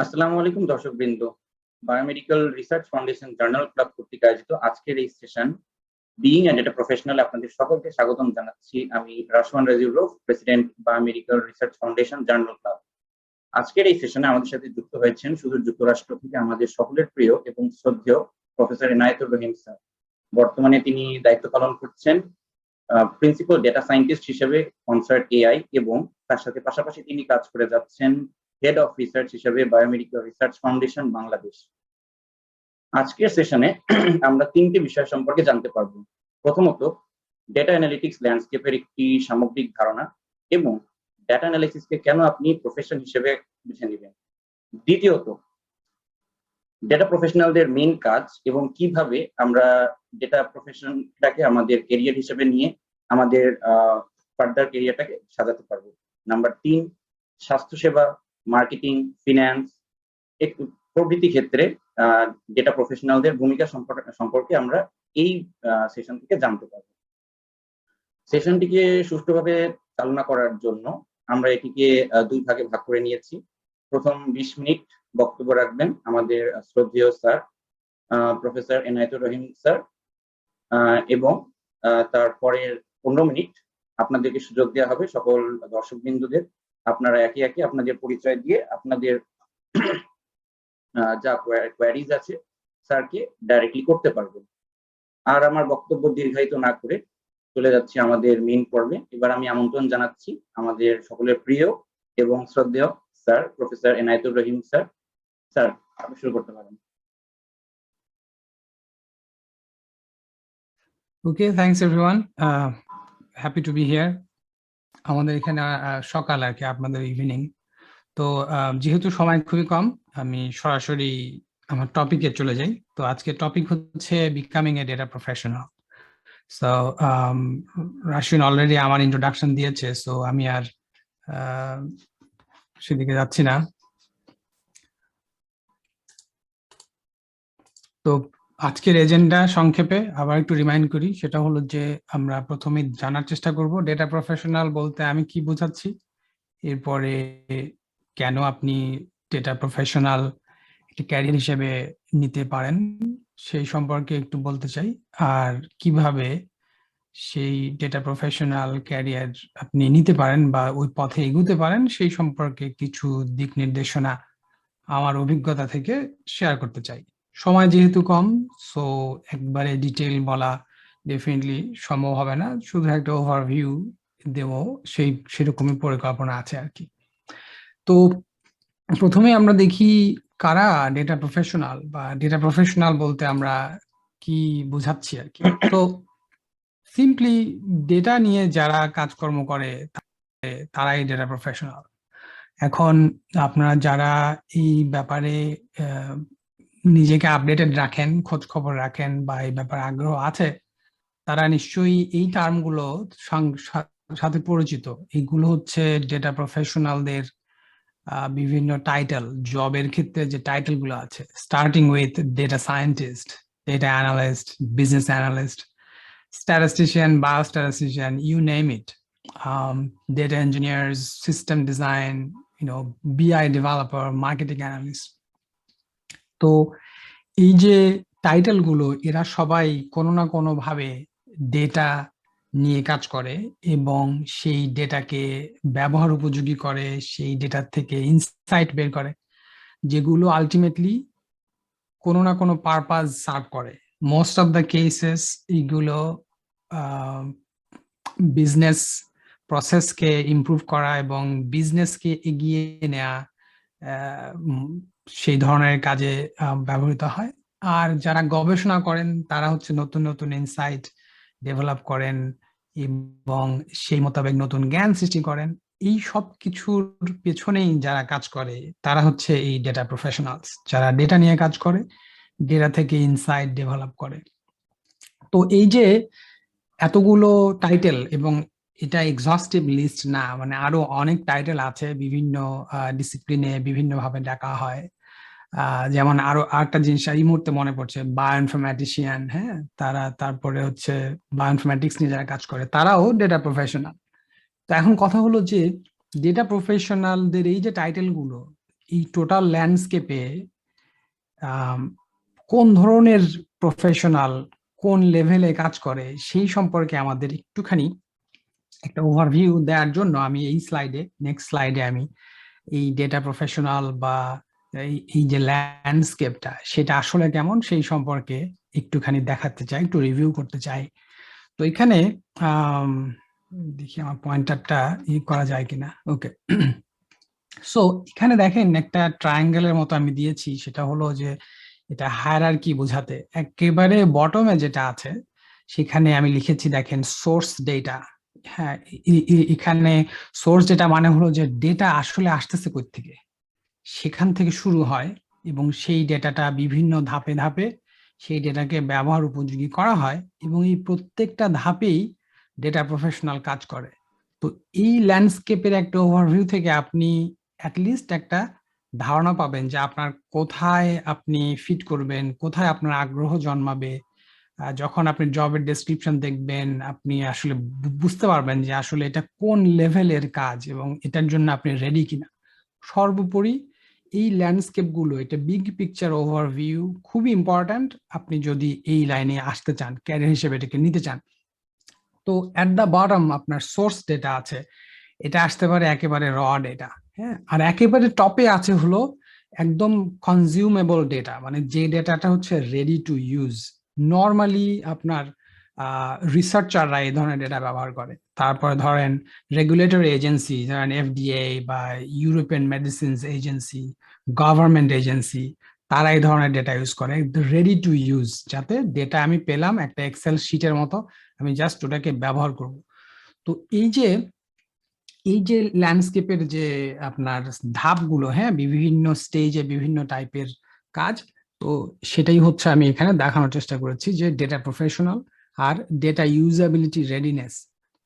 আসসালামু আলাইকুম দর্শকবৃন্দ। Biomedical research foundation journal club কর্তৃক আয়োজিত আজকের এই session being a data professional আপনাদের সকলকে স্বাগতম জানাচ্ছি। আমি Rashwan Raziur Rouf, president biomedical research foundation journal club. আজকের এই সেশনে আমাদের সাথে যুক্ত হয়েছেন সুদূর যুক্তরাষ্ট্র থেকে আমাদের সকলের প্রিয় এবং শ্রদ্ধেয় প্রফেসর এনায়েতুর রহিম স্যার। বর্তমানে তিনি দায়িত্ব পালন করছেন প্রিন্সিপাল ডেটা সায়েন্টিস্ট হিসেবে কনসার্ট এআই, এবং তার সাথে পাশাপাশি তিনি কাজ করে যাচ্ছেন হেড অফ রিসার্চ হিসেবে বায়োমেডিক্যাল রিসার্চ ফাউন্ডেশন বাংলাদেশ। আজকের সেশনে আমরা তিনটি বিষয় সম্পর্কে জানতে পারব। প্রথমত, ডেটা অ্যানালিটিক্স ল্যান্ডস্কেপের একটি সামগ্রিক ধারণা এবং ডেটা অ্যানালিসিসকে কেন আপনি প্রফেশন হিসেবে বেছে নেবেন। দ্বিতীয়ত, ডেটা প্রফেশনালদের মেইন কাজ এবং কিভাবে আমরা ডেটা প্রফেশনটাকে আমাদের ক্যারিয়ার হিসেবে নিয়ে আমাদের ফার্দার ক্যারিয়ারটাকে সাজাতে পারবো। নাম্বার 3, স্বাস্থ্যসেবা, মার্কেটিং, ফিন্যান্স প্রভৃতি ক্ষেত্রে ডেটা প্রফেশনালদের ভূমিকা সম্পর্কে আমরা এই সেশন থেকে জানতে পারবো। সেশনটিকে সুষ্ঠুভাবে চালনা করার জন্য আমরা এটিকে 2 ভাগে ভাগ করে নিয়েছি। প্রথম 20 মিনিট বক্তব্য রাখবেন আমাদের শ্রদ্ধেয় স্যার প্রফেসর এনায়েতুর রহিম স্যার, এবং তারপরের 15 মিনিট আপনাদেরকে সুযোগ দেওয়া হবে সকল দর্শকবৃন্দদের। আপনারা একে একে আপনাদের পরিচয় দিয়ে আপনাদের যা কোয়ারিজ আছে স্যারকে ডাইরেক্টলি করতে পারবেন। আর আমার বক্তব্য দীর্ঘায়িত না করে চলে যাচ্ছি আমাদের মেইন পর্বে। এবার আমি আমন্ত্রণ জানাচ্ছি আমাদের সকলের প্রিয় এবং শ্রদ্ধেয় স্যার প্রফেসর এনায়েতুর রহিম স্যার। স্যার, আপনি শুরু করতে পারেন। Okay, thanks everyone. Happy to be here. আমাদের এখানে সকাল আর কি, আপনাদের ইভিনিং। তো যেহেতু সময় খুবই কম, আমি সরাসরি আমার টপিকে চলে যাই। তো আজকে টপিক হচ্ছে বিকামিং এ data professional. So Russian already আমার ইন্ট্রোডাকশন দিয়েছে, সো আমি আর সেদিকে যাচ্ছি না। তো আজকের এজেন্ডা সংক্ষেপে আবার একটু রিমাইন্ড করি, সেটা হলো যে আমরা প্রথমে জানার চেষ্টা করব ডেটা প্রফেশনাল বলতে আমি কি বোঝাচ্ছি, এরপরে কেন আপনি ডেটা প্রফেশনাল একটি ক্যারিয়ার হিসেবে নিতে পারেন সেই সম্পর্কে একটু বলতে চাই, আর কিভাবে সেই ডেটা প্রফেশনাল ক্যারিয়ার আপনি নিতে পারেন বা ওই পথে এগোতে পারেন সেই সম্পর্কে কিছু দিক নির্দেশনা আমার অভিজ্ঞতা থেকে শেয়ার করতে চাই। সময় যেহেতু কম, সো একবারে ডিটেইল বলা ডেফিনেটলি সম্ভব হবে না, শুধু একটা ওভারভিউ দেব, সেরকমই পরিকল্পনা আছে আর কি। তো প্রথমে আমরা দেখি কারা ডেটা প্রফেশনাল, বা ডেটা প্রফেশনাল বলতে আমরা কি বোঝাচ্ছি আর কি। তো সিম্পলি ডেটা নিয়ে যারা কাজকর্ম করে তারাই ডেটা প্রফেশনাল। এখন আপনারা যারা এই ব্যাপারে নিজেকে আপডেটেড রাখেন, খোঁজ খবর রাখেন বা এই ব্যাপারে আগ্রহ আছে, তারা নিশ্চয়ই এই টার্মগুলো সাথে পরিচিত। এইগুলো হচ্ছে ডেটা প্রফেশনালদের বিভিন্ন টাইটেল, জবের ক্ষেত্রে যে টাইটেল গুলো আছে, starting with data scientist, data analyst, business analyst, statistician, biostatistician, you name it. Data engineers, system design, BI developer, marketing analyst. তো এই যে টাইটেল গুলো, এরা সবাই কোনো না কোনো ভাবে ডেটা নিয়ে কাজ করে এবং সেই ডেটাকে ব্যবহার উপযোগী করে, সেই ডেটার থেকে ইনসাইট বের করে, যেগুলো আলটিমেটলি কোনো না কোনো পারপাস সার্ভ করে। মোস্ট অফ দ্য কেসেস এইগুলো বিজনেস প্রসেসকে ইমপ্রুভ করা এবং বিজনেসকে এগিয়ে নেওয়া, সেই ধরনের কাজে ব্যবহৃত হয়। আর যারা গবেষণা করেন তারা হচ্ছে নতুন নতুন ইনসাইট ডেভেলপ করেন এবং সেই মোতাবেক নতুন জ্ঞান সৃষ্টি করেন। এই সব কিছুর পেছনেই যারা কাজ করে তারা হচ্ছে এই ডেটা প্রফেশনালস, যারা ডেটা নিয়ে কাজ করে, ডেটা থেকে ইনসাইট ডেভেলপ করে। তো এই যে এতগুলো টাইটেল, এবং এটা এক্সহস্টিভ লিস্ট না, মানে আরো অনেক টাইটেল আছে, বিভিন্ন ডিসিপ্লিনে বিভিন্ন ভাবে ডাকা হয়। যেমন আরো আরেকটা জিনিস এই মুহূর্তে মনে পড়ছে, বায়োইনফরম্যাটিশিয়ান, হ্যাঁ, তারপরে হচ্ছে বায়োইনফরম্যাটিক্স নিয়ে যারা কাজ করে তারাও ডেটা প্রফেশনাল। তো এখন কথা হলো যে ডেটা প্রফেশনালদের এই যে টাইটেল গুলো, এই টোটাল ল্যান্ডস্কেপে কোন ধরনের প্রফেশনাল কোন লেভেলে কাজ করে সেই সম্পর্কে আমাদের একটুখানি একটা ওভারভিউ দেওয়ার জন্য আমি এই নেক্সট স্লাইডে আমি এই ডেটা প্রফেশনাল বা এই যে ল্যান্ডস্কেপটা সেটা আসলে কেমন সেই সম্পর্কে একটুখানি দেখাতে চাই, একটু রিভিউ করতে চাই। তো এখানে দেখি আমার পয়েন্টারটা করা যায় কিনা। ওকে, সো এখানে দেখেন একটা ট্রায়াঙ্গেলের মতো আমি দিয়েছি, সেটা হলো যে এটা হায়ারার্কি বোঝাতে একেবারে বটমে যেটা আছে সেখানে আমি লিখেছি দেখেন সোর্স ডেটা। হ্যাঁ, এখানে সোর্স ডেটা মানে হলো যে ডেটা আসলে আসতেছে কই থেকে, সেখান থেকে শুরু হয় এবং সেই ডেটাটা বিভিন্ন ধাপে ধাপে সেই ডেটাকে ব্যবহার উপযোগী করা হয় এবং এই প্রত্যেকটা ধাপেই ডেটা প্রফেশনাল কাজ করে। তো এই ল্যান্ডস্কেপের একটা ওভারভিউ থেকে আপনি অ্যাটলিস্ট একটা ধারণা পাবেন যে আপনার কোথায় আপনি ফিট করবেন, কোথায় আপনার আগ্রহ জন্মাবে। যখন আপনি জবের ডেসক্রিপশন দেখবেন আপনি আসলে বুঝতে পারবেন যে আসলে এটা কোন লেভেলের কাজ এবং এটার জন্য আপনি রেডি কিনা। সর্বোপরি এই ল্যান্ডস্কেপ গুলো, এটা বিগ পিকচার ওভারভিউ খুবই ইম্পর্ট্যান্ট আপনি যদি এই লাইনে আসতে চান, ক্যারিয়ার হিসেবে এটাকে নিতে চান। তো অ্যাট দ্য বটম আপনার সোর্স ডেটা আছে, এটা আসতে পারে একেবারে র ডেটা। হ্যাঁ, আর একেবারে টপে আছে হলো একদম কনজিউমেবল ডেটা, মানে যে ডেটাটা হচ্ছে রেডি টু ইউজ। নর্মালি আপনার রিসার্চাররা এই ধরনের ডেটা ব্যবহার করে। তারপরে ধরেন রেগুলেটরি এজেন্সি, ধরেন এফডিএ বা European medicines agency, government agency, তারা এই ধরনের ডেটা ইউজ করে রেডি টু ইউজ, যাতে ডেটা আমি পেলাম একটা এক্সেল শিটের মতো, আমি জাস্ট ওটাকে ব্যবহার করব। তো এই যে ল্যান্ডস্কেপের যে আপনার ধাপগুলো, হ্যাঁ, বিভিন্ন স্টেজে বিভিন্ন টাইপের কাজ, তো সেটাই হচ্ছে আমি এখানে দেখানোর চেষ্টা করেছি যে ডেটা প্রফেশনাল আর ডেটা ইউজাবিলিটি রেডিনেস।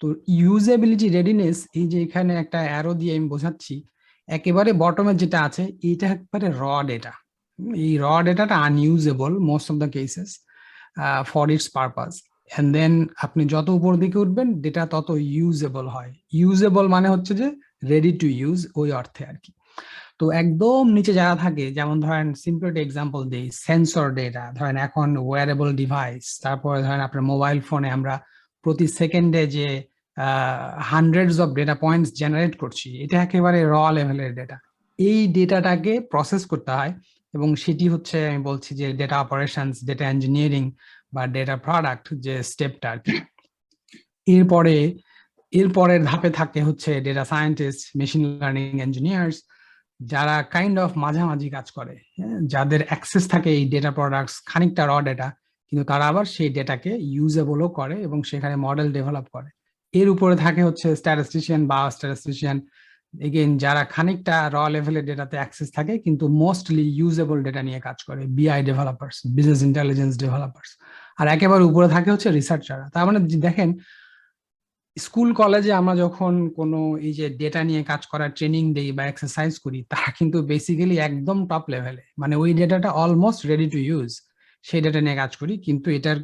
তো ইউজাবিলিটি রেডিনেস, এই যে এখানে একটা অ্যারো দিয়ে আমি বোঝাচ্ছি, একেবারে বটমে যেটা আছে এইটা একবারে র ডেটা। এই র ডেটাটা unusable most of the cases for its purpose. And then আপনি যত উপর দিকে উঠবেন ডেটা তত ইউজেবল হয়। ইউজেবল মানে হচ্ছে যে রেডি টু ইউজ, ওই অর্থে আর কি। তো একদম নিচে যারা থাকে, যেমন ধরেন সিম্পল একটা এক্সাম্পল দেই, সেন্সর ডেটা, ধরেন এখন ওয়্যারেবল ডিভাইস, তারপরে ধরেন আপনার মোবাইল ফোনে আমরা প্রতি সেকেন্ডে যে hundreds of data points generate করছি, এটা একেবারে র লেভেলের ডেটা। এই ডেটাটাকে প্রসেস করতে হয় এবং সেটি হচ্ছে আমি বলছি যে ডেটা অপারেশনস, ডেটা ইঞ্জিনিয়ারিং বা ডেটা প্রোডাক্ট যে স্টেপটা আর কি। এরপরের ধাপে থাকে হচ্ছে data scientist, machine learning engineers, যারা কাইন্ড অফ মাঝামাঝি কাজ করে, যাদের অ্যাক্সেস থাকে এই ডেটা প্রোডাক্টস, খানিকটা র ডেটা, কিন্তু তারা আবার সেই ডেটাকে ইউজেবলও করে এবং সেখানে মডেল ডেভেলপ করে। এর উপরে থাকে হচ্ছে স্ট্যাটিস্টিশিয়ান বা স্ট্যাটিস্টিশিয়ান, এগেইন যারা খানিকটা র লেভেলের ডেটাতে অ্যাক্সেস থাকে কিন্তু মোস্টলি ইউজেবল ডেটা নিয়ে কাজ করে, বিআই ডেভেলপার্স, বিজনেস ইন্টেলিজেন্স ডেভেলপার্স। আর একেবারে উপরে থাকে হচ্ছে রিসার্চাররা। তার মানে দেখেন, স্কুল কলেজে আমরা যখন কোনো এই যে ডেটা নিয়ে কাজ করার ট্রেনিং দেই বা এক্সারসাইজ করি, তারা কিন্তু বেসিক্যালি একদম টপ লেভেলে, মানে ওই ডেটাটা অলমোস্ট রেডি টু ইউজ, সেই ডেটা নিয়ে কাজ করি। কিন্তু এটার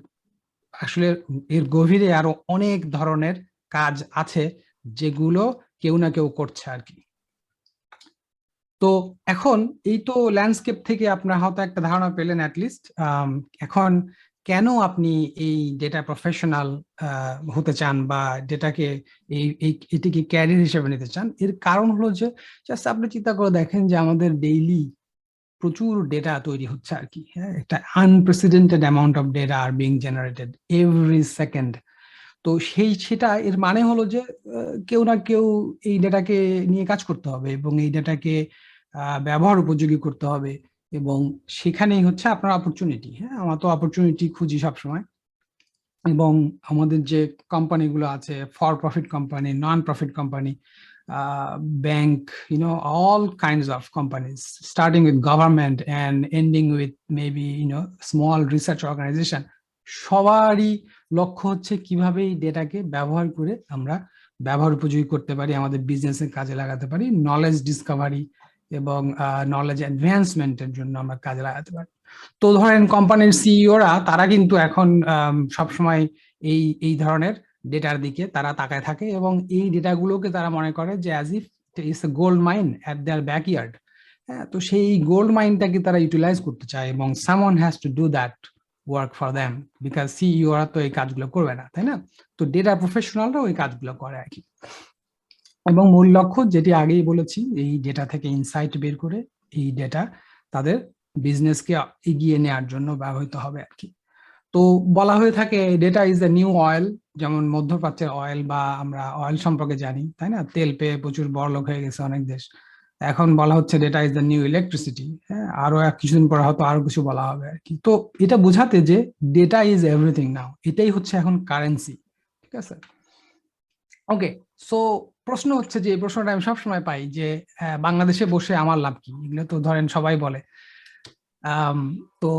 আসলে এর গভীরে আরো অনেক ধরনের কাজ আছে যেগুলো কেউ না কেউ করছে আর কি। তো এখন এই তো ল্যান্ডস্কেপ থেকে আপনার হয়তো একটা ধারণা পেলেন অ্যাটলিস্ট। এখন কেন আপনি এই ডেটা প্রফেশনাল হতে চান বা ডেটাকে এটিকে ক্যারিয়ার হিসেবে নিতে চান, এর কারণ হলো যে জাস্ট আপনি চিন্তা করে দেখেন যে আমাদের ডেইলি প্রচুর ডেটা তৈরি হচ্ছে আর কি। হ্যাঁ, একটা unprecedented amount of data are being generated every second. তো সেটা এর মানে হলো যে কেউ না কেউ এই ডেটাকে নিয়ে কাজ করতে হবে এবং এই ডেটাকে ব্যবহার উপযোগী করতে হবে এবং সেখানেই হচ্ছে আপনার অপরচুনিটি। হ্যাঁ, আমরা তো অপরচুনিটি খুঁজি সবসময় এবং আমাদের যে কোম্পানিগুলো আছে, for profit company, non profit company, bank, all kinds of companies, starting with government and ending with maybe small research organization, সবারই লক্ষ্য হচ্ছে কিভাবে এই ডেটাকে ব্যবহার করে আমরা ব্যবহার উপযোগী করতে পারি, আমাদের বিজনেসের কাজে লাগাতে পারি, নলেজ ডিসকভারি এবং নলেজ অ্যাডভান্সমেন্টের জন্য আমরা কাজে লাগাতে পারি। তো ধরেন কোম্পানির সিইওরা তারা কিন্তু এখন সবসময় এই ধরনের ডেটার দিকে তারা তাকায় থাকে এবং এই ডেটাগুলোকে তারা মনে করে যে as if it's a gold mine at their backyard. হ্যাঁ, তো সেই গোল্ড মাইনটাকে তারা ইউটিলাইজ করতে চায় এবং someone has to do that work for them, because সিইওরা তো এই কাজগুলো করবে না, তাই না? তো ডেটা প্রফেশনালরা ওই কাজগুলো করে আর কি। এবং মূল লক্ষ্য যেটি আগেই বলেছি, এই ডেটা থেকে ইনসাইট বের করে এই ডেটা তাদের বিজনেসকে এগিয়ে নেওয়ার জন্য ব্যবহৃত হবে আর কি। তো বলা হয়ে থাকে data is the new oil, যেমন মধ্যপ্রাচ্যের অয়েল বা আমরা অয়েল সম্পর্কে জানি, তাই না? তেল পেয়ে প্রচুর বড়লোক হয়ে গেছে অনেক দেশ। এখন বলা হচ্ছে data is the new electricity. হ্যাঁ, আরো কিছুদিন পরে হয়তো আরো কিছু বলা হবে আর কি। তো এটা বোঝাতে যে ডেটা ইজ এভরিথিং নাও, এটাই হচ্ছে এখন কারেন্সি। ঠিক আছে, ওকে। সো প্রশ্ন হচ্ছে যে, এই প্রশ্নটা আমি সবসময় পাই যে বাংলাদেশে বসে আমার লাভ কি? এগুলো তো ধরেন সবাই বলে। তো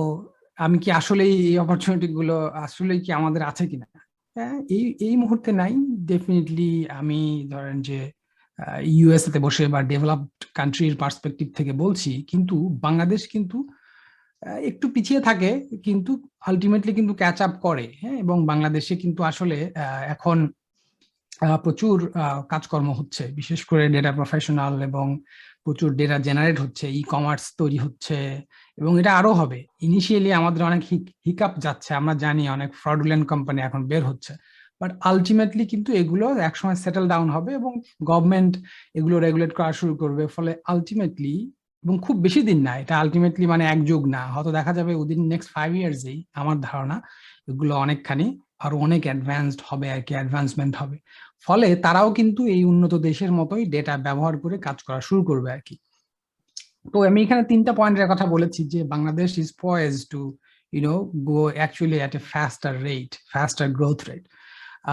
আমি কি আসলে এই অপরচুনিটি গুলো আসলে কি আমাদের আছে কিনা? হ্যাঁ, এই এই মুহূর্তে নাই ডেফিনেটলি। আমি ধরেন যে ইউএসএ তে বসে বা ডেভেলপড কান্ট্রির পার্সপেক্টিভ থেকে বলছি, কিন্তু বাংলাদেশ কিন্তু একটু পিছিয়ে থাকে, কিন্তু আলটিমেটলি কিন্তু ক্যাচ আপ করে। হ্যাঁ, এবং বাংলাদেশে কিন্তু আসলে এখন প্রচুর কাজকর্ম হচ্ছে, বিশেষ করে ডেটা প্রফেশনাল, এবং প্রচুর ডেটা জেনারেট হচ্ছে, ই কমার্স তৈরি হচ্ছে, এবং এটা আরো হবে। ইনিশিয়ালি আমাদের অনেক হিকাপ যাচ্ছে, আমরা জানি অনেক ফ্রডুলেন্ট কোম্পানি এখন বের হচ্ছে, বাট আলটিমেটলি কিন্তু এগুলো একসময় সেটেল ডাউন হবে এবং গভর্নমেন্ট এগুলো রেগুলেট করা শুরু করবে। ফলে আলটিমেটলি, এবং খুব বেশি দিন না, এটা আলটিমেটলি মানে এক যুগ না, হয়তো দেখা যাবে উইদিন নেক্সট 5 ইয়ার্সেই আমার ধারণা এগুলো অনেকখানি আরো অনেক অ্যাডভান্সড হবে আর কি, অ্যাডভান্সমেন্ট হবে। ফলে তারাও কিন্তু এই উন্নত দেশের মতোই ডেটা ব্যবহার করে কাজ করা শুরু করবে আর কি। তো আমি এখানে 3টা পয়েন্টের কথা বলেছি যে Bangladesh is poised to go actually at a faster growth rate.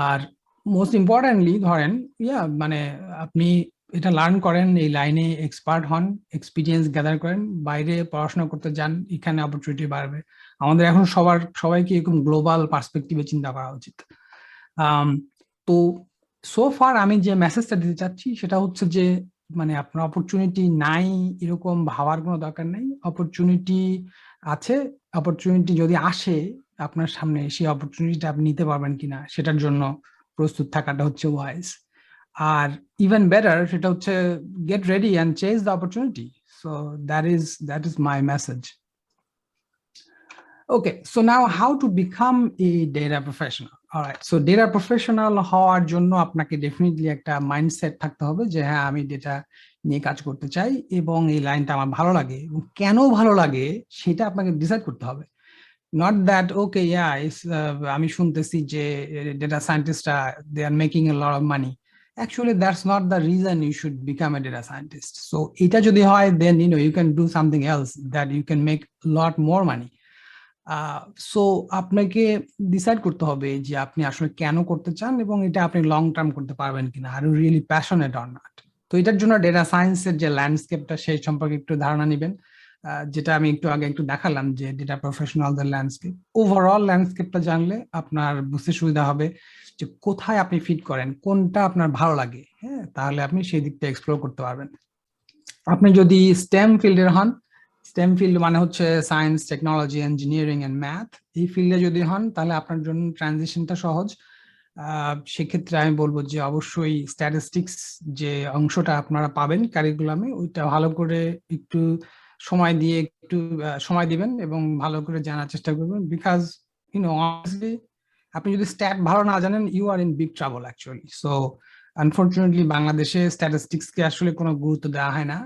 আর মোস্ট ইম্পর্টেন্টলি ধরেন মানে আপনি এটা লার্ন করেন, এই লাইনে এক্সপার্ট হন, এক্সপিরিয়েন্স গ্যাদার করেন, বাইরে পড়াশোনা করতে যান, এখানে অপরচুনিটি বাড়বে। আমাদের এখন সবাইকে এরকম গ্লোবাল পার্সপেক্টিভে চিন্তা করা উচিত। তো সো ফার আমি যে মেসেজটা দিতে চাচ্ছি সেটা হচ্ছে যে, মানে আপনার অপরচুনিটি নাই এরকম ভাবার কোনো দরকার নেই। অপরচুনিটি আছে, অপরচুনিটি যদি আসে আপনার সামনে, সেই অপরচুনিটিটা আপনি নিতে পারবেন কিনা সেটার জন্য প্রস্তুত থাকাটা হচ্ছে ওয়াইজ। আর ইভেন বেটার সেটা হচ্ছে get ready and chase the opportunity. So that is my message. Okay, so now how to become a data professional? All right, so data professional হওয়ার জন্য আপনাকে ডেফিনেটলি একটা মাইন্ডসেট থাকতে হবে যে হ্যাঁ, আমি ডেটা নিয়ে কাজ করতে চাই এবং এই লাইনটা আমার ভালো লাগে, এবং কেন ভালো লাগে সেটা আপনাকে ডিসাইড করতে হবে। নট দ্যাট ওকে আমি শুনতেছি যে ডেটা সায়েন্টিস্টরা they are making a lot of money. Actually, that's not the reason you should become a data scientist. So এটা যদি হয়, then you can do something else that you can make a lot more money. So আপনাকে decide করতে হবে যে আপনি আসলে কেন করতে চান এবং এটা আপনি লং টার্ম করতে পারবেন কিনা, are really passionate or not. তো এটার জন্য ডেটা সায়েন্সের যে ল্যান্ডস্কেপটা সেই সম্পর্কে একটু ধারণা নেবেন, যেটা আমি একটু আগে একটু দেখালাম যে ডেটা প্রফেশনালদের ল্যান্ডস্কেপ, ওভারঅল ল্যান্ডস্কেপটা জানলে আপনার বুঝতে সুবিধা হবে যে কোথায় আপনি ফিট করেন, কোনটা আপনার ভালো লাগে। হ্যাঁ, তাহলে আপনি সেই দিকটা এক্সপ্লোর করতে পারবেন। আপনি যদি স্টেম ফিল্ডের হন, স্টেম ফিল্ড মানে হচ্ছে science, technology, engineering and math, এই ফিল্ডে যদি হন তাহলে আপনার জন্য ট্রানজিশনটা সহজ। সেক্ষেত্রে আমি বলবো যে অবশ্যই স্ট্যাটিস্টিক্স যে অংশটা আপনারা পাবেন কারিকুলামে, ওইটা ভালো করে একটু সময় দিবেন এবং ভালো করে জানার চেষ্টা করবেন। বিকজ অনেস্টলি আপনি যদি স্ট্যাট ভালো না জানেন, you are in big trouble actually. So unfortunately বাংলাদেশে স্ট্যাটিস্টিক্সকে আসলে কোনো গুরুত্ব দেওয়া হয় না,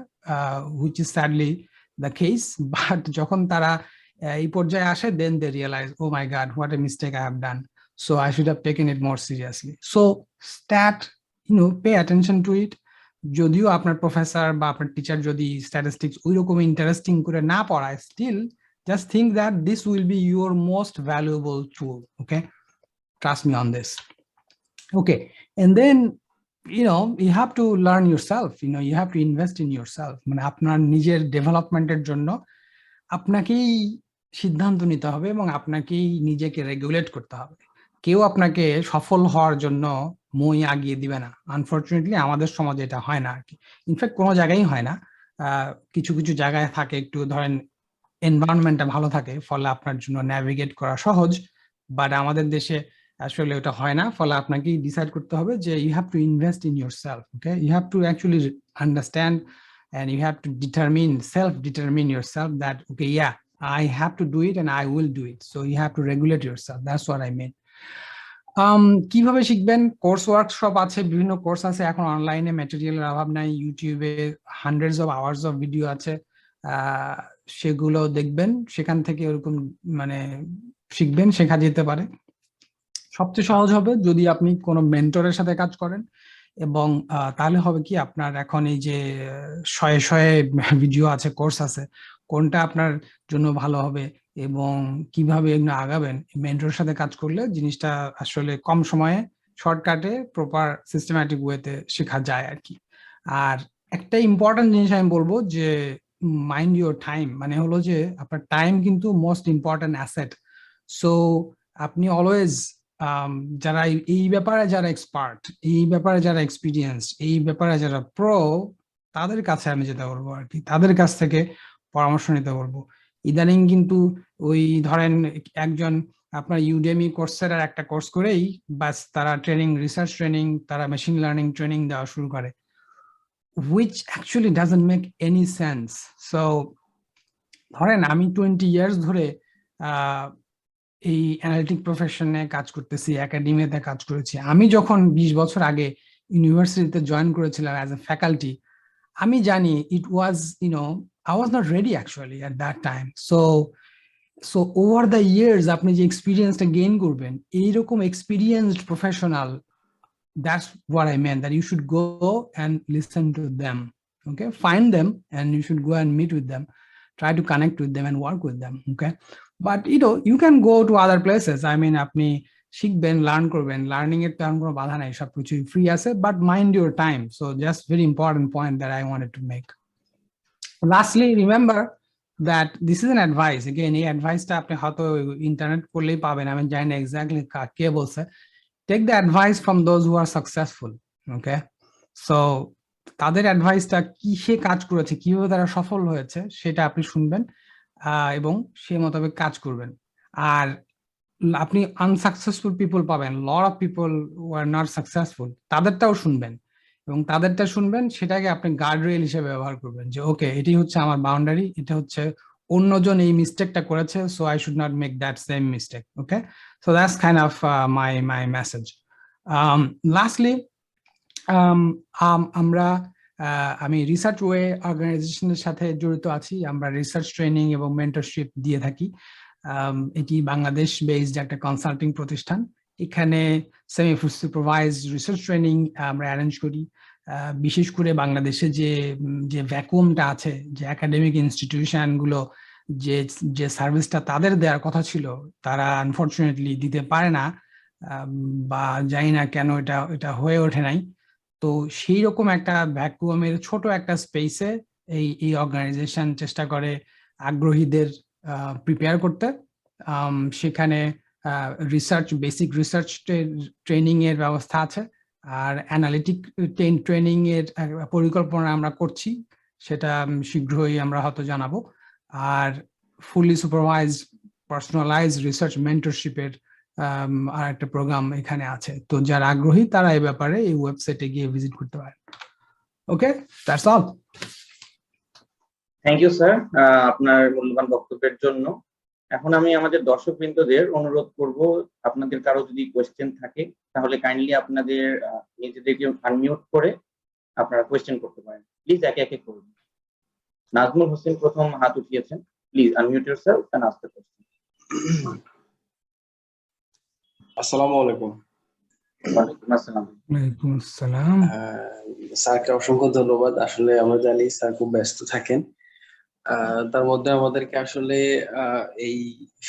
which is sadly the case. But যখন তারা এই পর্যায়ে আসে, then they realize, oh my god, what a mistake I have done, so I should have taken it more seriously. So stat, pay attention to it. যদিও আপনার professor বা আপনার teacher যদি স্ট্যাটিস্টিক্স ওই রকম ইন্টারেস্টিং করে না পড়ায়, still just think that this will be your most valuable tool. Okay, trust me on this. Okay, and then you have to learn yourself. You have to invest in yourself. মানে আপনার নিজের ডেভেলপমেন্টের জন্য আপনাকেই সিদ্ধান্ত নিতে হবে এবং আপনাকেই নিজেকে রেগুলেট করতে হবে। কেউ আপনাকে সফল হওয়ার জন্য মই আগিয়ে দিবে না। আনফরচুনেটলি আমাদের সমাজে এটা হয় না আর কি। ইনফ্যাক্ট কোনো জায়গায় হয় না। কিছু কিছু জায়গায় থাকে, একটু ধরেন এনভায়রনমেন্টটা ভালো থাকে, ফলে আপনার জন্য ন্যাভিগেট করা সহজ। বাট আমাদের দেশে আসলে ওটা হয় না, ফলে আপনাকে ডিসাইড করতে হবে যে you have to invest in yourself. Okay, you have to actually understand and you have to self-determine yourself that, okay, yeah, I have to do it and I will do it. So you have to regulate yourself. That's what I mean. কিভাবে শিখবেন? Course workshop আছে, বিভিন্ন course আছে এখন অনলাইনে, ম্যাটেরিয়ালের অভাব নাই, ইউটিউবে hundreds of hours of video আছে, সেগুলো দেখবেন, সেখান থেকে ওরকম মানে শিখবেন, শেখা যেতে পারে। সবচেয়ে সহজ হবে যদি আপনি কোনো মেন্টরের সাথে কাজ করেন, এবং তাহলে হবে কি, আপনার এখন এই যে শয়ে শয়ে ভিডিও আছে, কোর্স আছে, কোনটা আপনার জন্য ভালো হবে এবং কিভাবে এগুলো আগাবেন, মেন্টরের সাথে কাজ করলে জিনিসটা আসলে কম সময়ে শর্টকাটে প্রপার সিস্টেম্যাটিক ওয়েতে শেখা যায় আর কি। আর একটা ইম্পর্টেন্ট জিনিস আমি বলবো যে মাইন্ড ইউর টাইম, মানে হলো যে আপনার টাইম কিন্তু মোস্ট ইম্পর্টেন্ট অ্যাসেট। সো আপনি অলওয়েজ যারা এই ব্যাপারে যারা এক্সপার্ট, এই ব্যাপারে যারা এক্সপিরিয়েন্স, এই ব্যাপারে যারা প্রো, তাদের কাছে আমি যেটা বলবো আর কি, তাদের কাছ থেকে পরামর্শ নিতে বলবো। ইদানিং কিন্তু ওই ধরেন একজন আপনার ইউডেমি কোর্সের একটা কোর্স করেই বাস তারা ট্রেনিং, রিসার্চ ট্রেনিং, তারা মেশিন লার্নিং ট্রেনিং দেওয়া শুরু করে, which actually doesn't make any sense. So ধরেন আমি 20 ইয়ার্স ধরে এই অ্যানালিটিক প্রফেশনে কাজ করতেছি, একাডেমিতে কাজ করেছি। আমি যখন 20 বছর আগে ইউনিভার্সিটিতে জয়েন করেছিলাম অ্যাজ এ ফ্যাকাল্টি, আমি জানি ইট ওয়াজ, I was not ready actually at that time. So over the years আপনি যে এক্সপিরিয়েন্সটা গেইন করবেন, এইরকম experienced professional, that's what I meant, that you should go and listen to them. Okay, find them and you should go and meet with them, try to connect with them and work with them. Okay, but you can go to other places. I mean, আপনি শিখবেন, learn করবেন, learning এর তেমন কোনো বাধা নাই, সবকিছু free আছে, but mind your time. So just very important point that I wanted to make. Lastly remember that this is an advice. Again এই অ্যাডভাইসটা আপনি হয়তো ইন্টারনেট করলেই পাবেন, আমি জানি না এক্স্যাক্টলি কে বলছে। Take the advice from those who are successful. Okay, so তাদের অ্যাডভাইসটা কিসে কাজ করেছে, কিভাবে তারা সফল হয়েছে, সেটা আপনি শুনবেন এবং সেই মোতাবেক কাজ করবেন। আর আপনি আনসাকসেসফুল পিপল পাবেন, lot of people who are not successful, তাদেরটাও শুনবেন, এবং তাদেরটা শুনবেন, সেটাকে আপনি গার্ডরেল হিসেবে ব্যবহার করবেন, যে ওকে, এটাই হচ্ছে আমার বাউন্ডারি, এটা হচ্ছে অন্যজন এই মিস্টেকটা করেছে, so I should not make that same mistake. Okay, so that's kind of my message. Lastly, আমি রিসার্চ ওয়ে অর্গানাইজেশনের সাথে জড়িত আছি। আমরা রিসার্চ ট্রেনিং এবং মেন্টরশিপ দিয়ে থাকি। এটি বাংলাদেশ বেসড একটা কনসাল্টিং প্রতিষ্ঠান। এখানে সেমি সুপারভাইজড রিসার্চ ট্রেনিং আমরা অ্যারেঞ্জ করি। বিশেষ করে বাংলাদেশে যে ভ্যাকুয়ামটা আছে, যে একাডেমিক ইনস্টিটিউশন গুলো যে সার্ভিসটা তাদের দেওয়ার কথা ছিল, তারা আনফরচুনেটলি দিতে পারে না, বা জানি না কেন এটা হয়ে ওঠে নাই। তো সেই রকম একটা ভ্যাকুয়ামের ছোট একটা স্পেসে এই অর্গানাইজেশন চেষ্টা করে আগ্রহীদের প্রিপেয়ার করতে। সেখানে রিসার্চ, বেসিক রিসার্চ ট্রেনিং এর ব্যবস্থা আছে, আর অ্যানালিটিক ট্রেনিং এর পরিকল্পনা আমরা করছি, সেটা শীঘ্রই আমরা হয়তো জানাবো। আর ফুলি সুপারভাইজড পার্সোনালাইজড রিসার্চ মেন্টরশিপের আর একটা প্রোগ্রাম এখানে আছে। তো যারা আগ্রহী তারা এই ব্যাপারে এই ওয়েবসাইটে গিয়ে ভিজিট করতে পারেন। Okay, that's all. Thank you sir আপনার মূল্যবান বক্তব্যের জন্য। এখন আমি আমাদের দর্শকবৃন্দদের অনুরোধ করব, আপনাদের কারো যদি কোয়েশ্চেন থাকে তাহলে কাইন্ডলি আপনাদের নিজেদেরকে আনমিউট করে আপনারা কোয়েশ্চেন করতে পারেন। প্লিজ একে একে করুন। নাজমুল হোসেন প্রথম হাত উঠিয়েছেন। Please unmute yourself and ask the question. আসসালামু আলাইকুম। ওয়ালাইকুম আসসালাম। ওয়ালাইকুম আসসালাম। স্যারকে অসংখ্য ধন্যবাদ। আসলে আমরা জানি স্যার খুব ব্যস্ত থাকেন, তার মধ্যে আমাদেরকে আসলে এই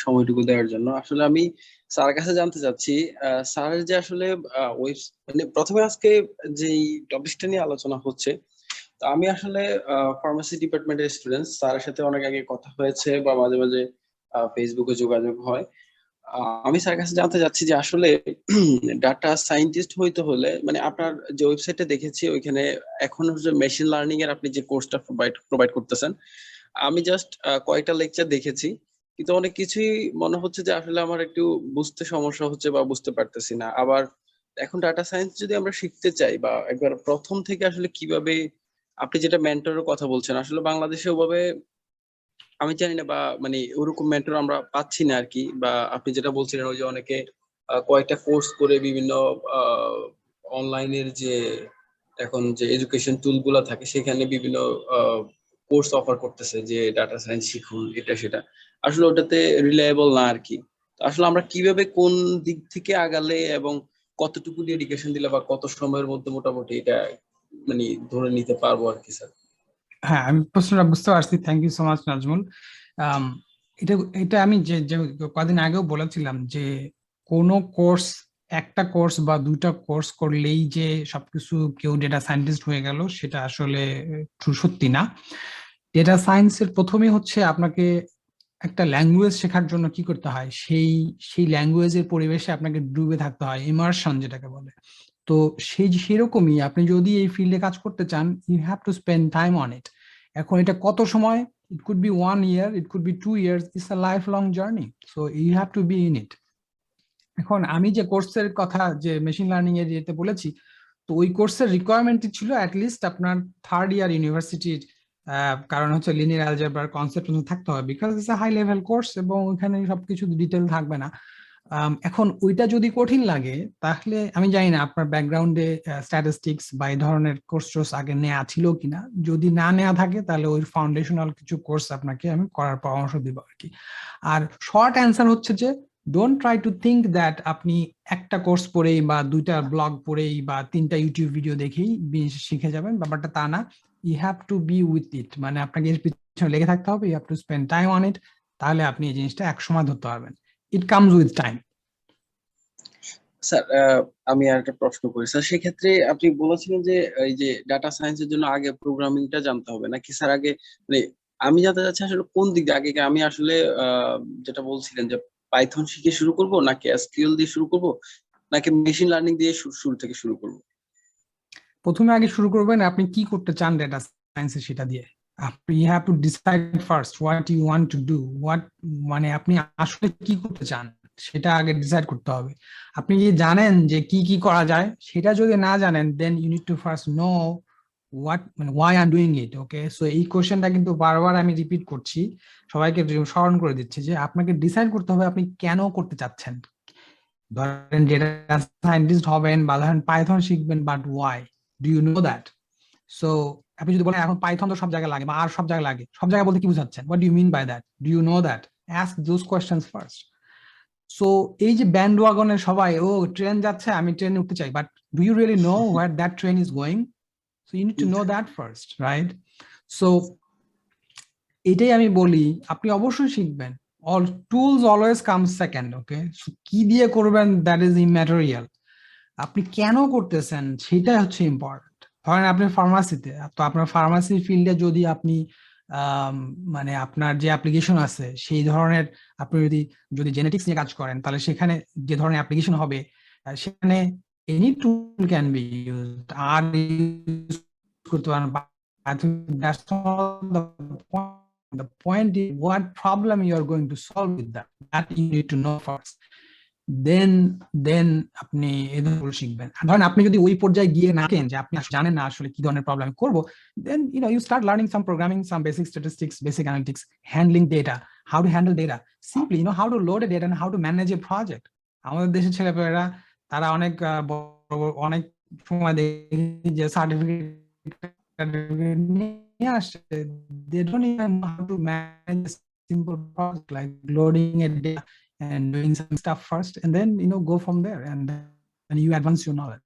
সময়টুকু দেওয়ার জন্য আসলে আমি স্যারের কাছে জানতে চাচ্ছি, স্যারের যে আসলে মানে প্রথমে আজকে যেই টপিকটা নিয়ে আলোচনা হচ্ছে, তো আমি আসলে ফার্মেসি ডিপার্টমেন্টের স্টুডেন্ট। স্যারের সাথে অনেক আগে কথা হয়েছে বা মাঝে মাঝে ফেসবুকে যোগাযোগ হয়। আমি স্যারের কাছে জানতে চাচ্ছি যে আসলে ডাটা সায়েন্টিস্ট হইতে হলে, মানে আপনার যে ওয়েবসাইটে দেখেছি ওইখানে এখন হচ্ছে মেশিন লার্নিং এর আপনি যে কোর্সটা প্রোভাইড করতেছেন, আমি জাস্ট কয়েকটা লেকচার দেখেছি, কিন্তু অনেক কিছুই মনে হচ্ছে যে আসলে আমার একটু বুঝতে সমস্যা হচ্ছে বা বুঝতে পারতেছি না। আবার এখন ডাটা সায়েন্স যদি আমরা শিখতে চাই বা একবার প্রথম থেকে আসলে কিভাবে আপনি যেটা মেন্টরের কথা বলছেন, আসলে বাংলাদেশে ওভাবে আমি জানি না, বা মানে ওরকম মেন্টর আমরা পাচ্ছি না আর কি। বা আপনি যেটা বলছিলেন ওই যে অনেকে কয়েকটা কোর্স করে বিভিন্ন অনলাইনের যে এখন যে এডুকেশন টুল গুলা থাকে সেখানে বিভিন্ন কোর্স অফার করতেছে যে ডাটা সায়েন্স শিখুন এটা সেটা, আসলে ওটাতে রিলায়েবল না আর কি। তো আসলে আমরা কিভাবে কোন দিক থেকে আগালে এবং কতটুকু ডেডিকেশন দিলে বা কত সময়ের মধ্যে মোটামুটি এটা মানে ধরে নিতে পারবো আর কি স্যার? হ্যাঁ, আমি প্রশ্নটা বুঝতে পারছি। Thank you so much Nazmul. Um, এটা এটা আমি যে যে কদিন আগেও বলেছিলাম যে কোনো কোর্স, একটা কোর্স বা দুইটা কোর্স করলেই যে সবকিছু কেউ ডেটা সায়েন্টিস্ট হয়ে গেল, সেটা আসলে সত্যি না। ডেটা সায়েন্সের প্রথমেই হচ্ছে আপনাকে একটা ল্যাঙ্গুয়েজ শেখার জন্য কি করতে হয়, সেই সেই ল্যাঙ্গুয়েজের পরিবেশে আপনাকে ডুবে থাকতে হয়, ইমার্শন যেটাকে বলে। তো সেরকমই আপনি যদি এই ফিল্ডে কাজ করতে চান, you have to spend time on it. এখন এটা কত সময়, it could be 1 year, it could be 2 years, it's a life long journey, so you have to be in it. এখন আমি যে কোর্সের কথা, যে মেশিন লার্নিং এর যেতে বলেছি, তো ওই কোর্সের রিকোয়ারমেন্ট ছিল অ্যাটলিস্ট আপনার 3rd ইয়ার ইউনিভার্সিটির, কারণ হচ্ছে লিনিয়ার অ্যালজেব্রার কনসেপ্ট থাকতে হবে, because it's a high level course এবং ওখানে সবকিছু ডিটেল থাকবে না। এখন ওইটা যদি কঠিন লাগে, তাহলে আমি জানি না আপনার ব্যাকগ্রাউন্ডে স্ট্যাটিস্টিক্স বা এই ধরনের কোর্স টোর্স আগে নেওয়া ছিল কিনা। যদি না নেওয়া থাকে, তাহলে ওই ফাউন্ডেশনাল কিছু কোর্স আপনাকে আমি করার পরামর্শ দিব আর কি। আর শর্ট অ্যান্সার হচ্ছে যে don't try to think that আপনি একটা কোর্স পড়েই বা দুইটা ব্লগ পড়েই বা 3টা ইউটিউব ভিডিও দেখেই শিখে যাবেন, ব্যাপারটা তা না। You have to be with it, মানে আপনাকে এর পিছনে লেগে থাকতে হবে, you have to spend time on it, তাহলে আপনি এই জিনিসটা একসময় ধরতে পারবেন। It comes with time. Sir আমি আর একটা প্রশ্ন করি স্যার, সেক্ষেত্রে আপনি বলেছিলেন যে এই যে ডাটা সায়েন্সের জন্য আগে প্রোগ্রামিংটা জানতে হবে নাকি স্যার আগে, মানে আমি জানতে চাচ্ছি আসলে কোন দিক দিয়ে আগে আমি আসলে যেটা বলছিলেন যে পাইথন শিখে শুরু করব নাকি এসকিউএল দিয়ে শুরু করব নাকি মেশিন লার্নিং দিয়ে শুরু থেকে শুরু করব? প্রথমে আগে শুরু করবেন আপনি কি করতে চান ডেটা সায়েন্সে, সেটা দিয়ে। আপনি have to decide first what you want to do, মানে আপনি আসলে কি করতে চান সেটা আগে ডিসাইড করতে হবে। আপনি যদি জানেন যে কি কি করা যায়, সেটা যদি না জানেন, then you need to first know what, মানে why I am doing it. Okay, so এই কোশ্চেনটা কিন্তু বারবার আমি রিপিট করছি, সবাইকে স্মরণ করে দিচ্ছি যে আপনাকে ডিসাইড করতে হবে আপনি কেন করতে চাচ্ছেন। ধরেন ডেটা সায়েন্টিস্ট হবেন বা ধরেন পাইথন শিখবেন, but why, do you know that? So আপনি যদি বলেন এখন পাইথন তো সব জায়গায় লাগে বা আর সব জায়গায় লাগে, সব জায়গায় বলতে কি বুঝাচ্ছেন, what do you mean by that, do you know that? Ask those questions first. So এই যে ব্যান্ড ওয়াগনের সবাই, ও ট্রেন যাচ্ছে আমি ট্রেনে উঠতে চাই, but do you really know where that train is going? So you need to know that first, right? So এটাই আমি বলি, আপনি অবশ্যই শিখবেন। All tools always come second. Okay, কি দিয়ে করবেন দ্যাট ইজ ইম্যাটেরিয়াল, আপনি কেন করতেছেন সেটাই হচ্ছে ইম্পর্টেন্ট। ধরেন আপনি ফার্মাসিতে, তো আপনার ফার্মাসি ফিল্ডে যদি আপনি আম, মানে আপনার যে অ্যাপ্লিকেশন আছে সেই ধরনের, আপনি যদি যদি জেনেটিক্স নিয়ে কাজ করেন, তাহলে সেখানে যে ধরনের অ্যাপ্লিকেশন হবে, সেখানে any tool can be used, আর ইউজ করতে পারেন। That's not the point. The point is what problem you are going to solve with that. That you need to know first. দেন আপনি এই ধরনের শিখবেন। আর ধরেন আপনি যদি ওই পর্যায়ে গিয়ে না থাকেন যে আপনি জানেন না আসলে কি ধরনের প্রবলেম করব, then you start learning some programming, some basic statistics, basic analytics, handling data, how to handle data, simply how to load a data and how to manage a project. আমাদের দেশের ছেলেপেলেরা, তারা অনেক অনেক সময় দেখি যে সার্টিফিকেট নিয়ে আসছে, they don't even know how to manage simple project like loading a data and doing some stuff first, and then go from there, and you advance your knowledge.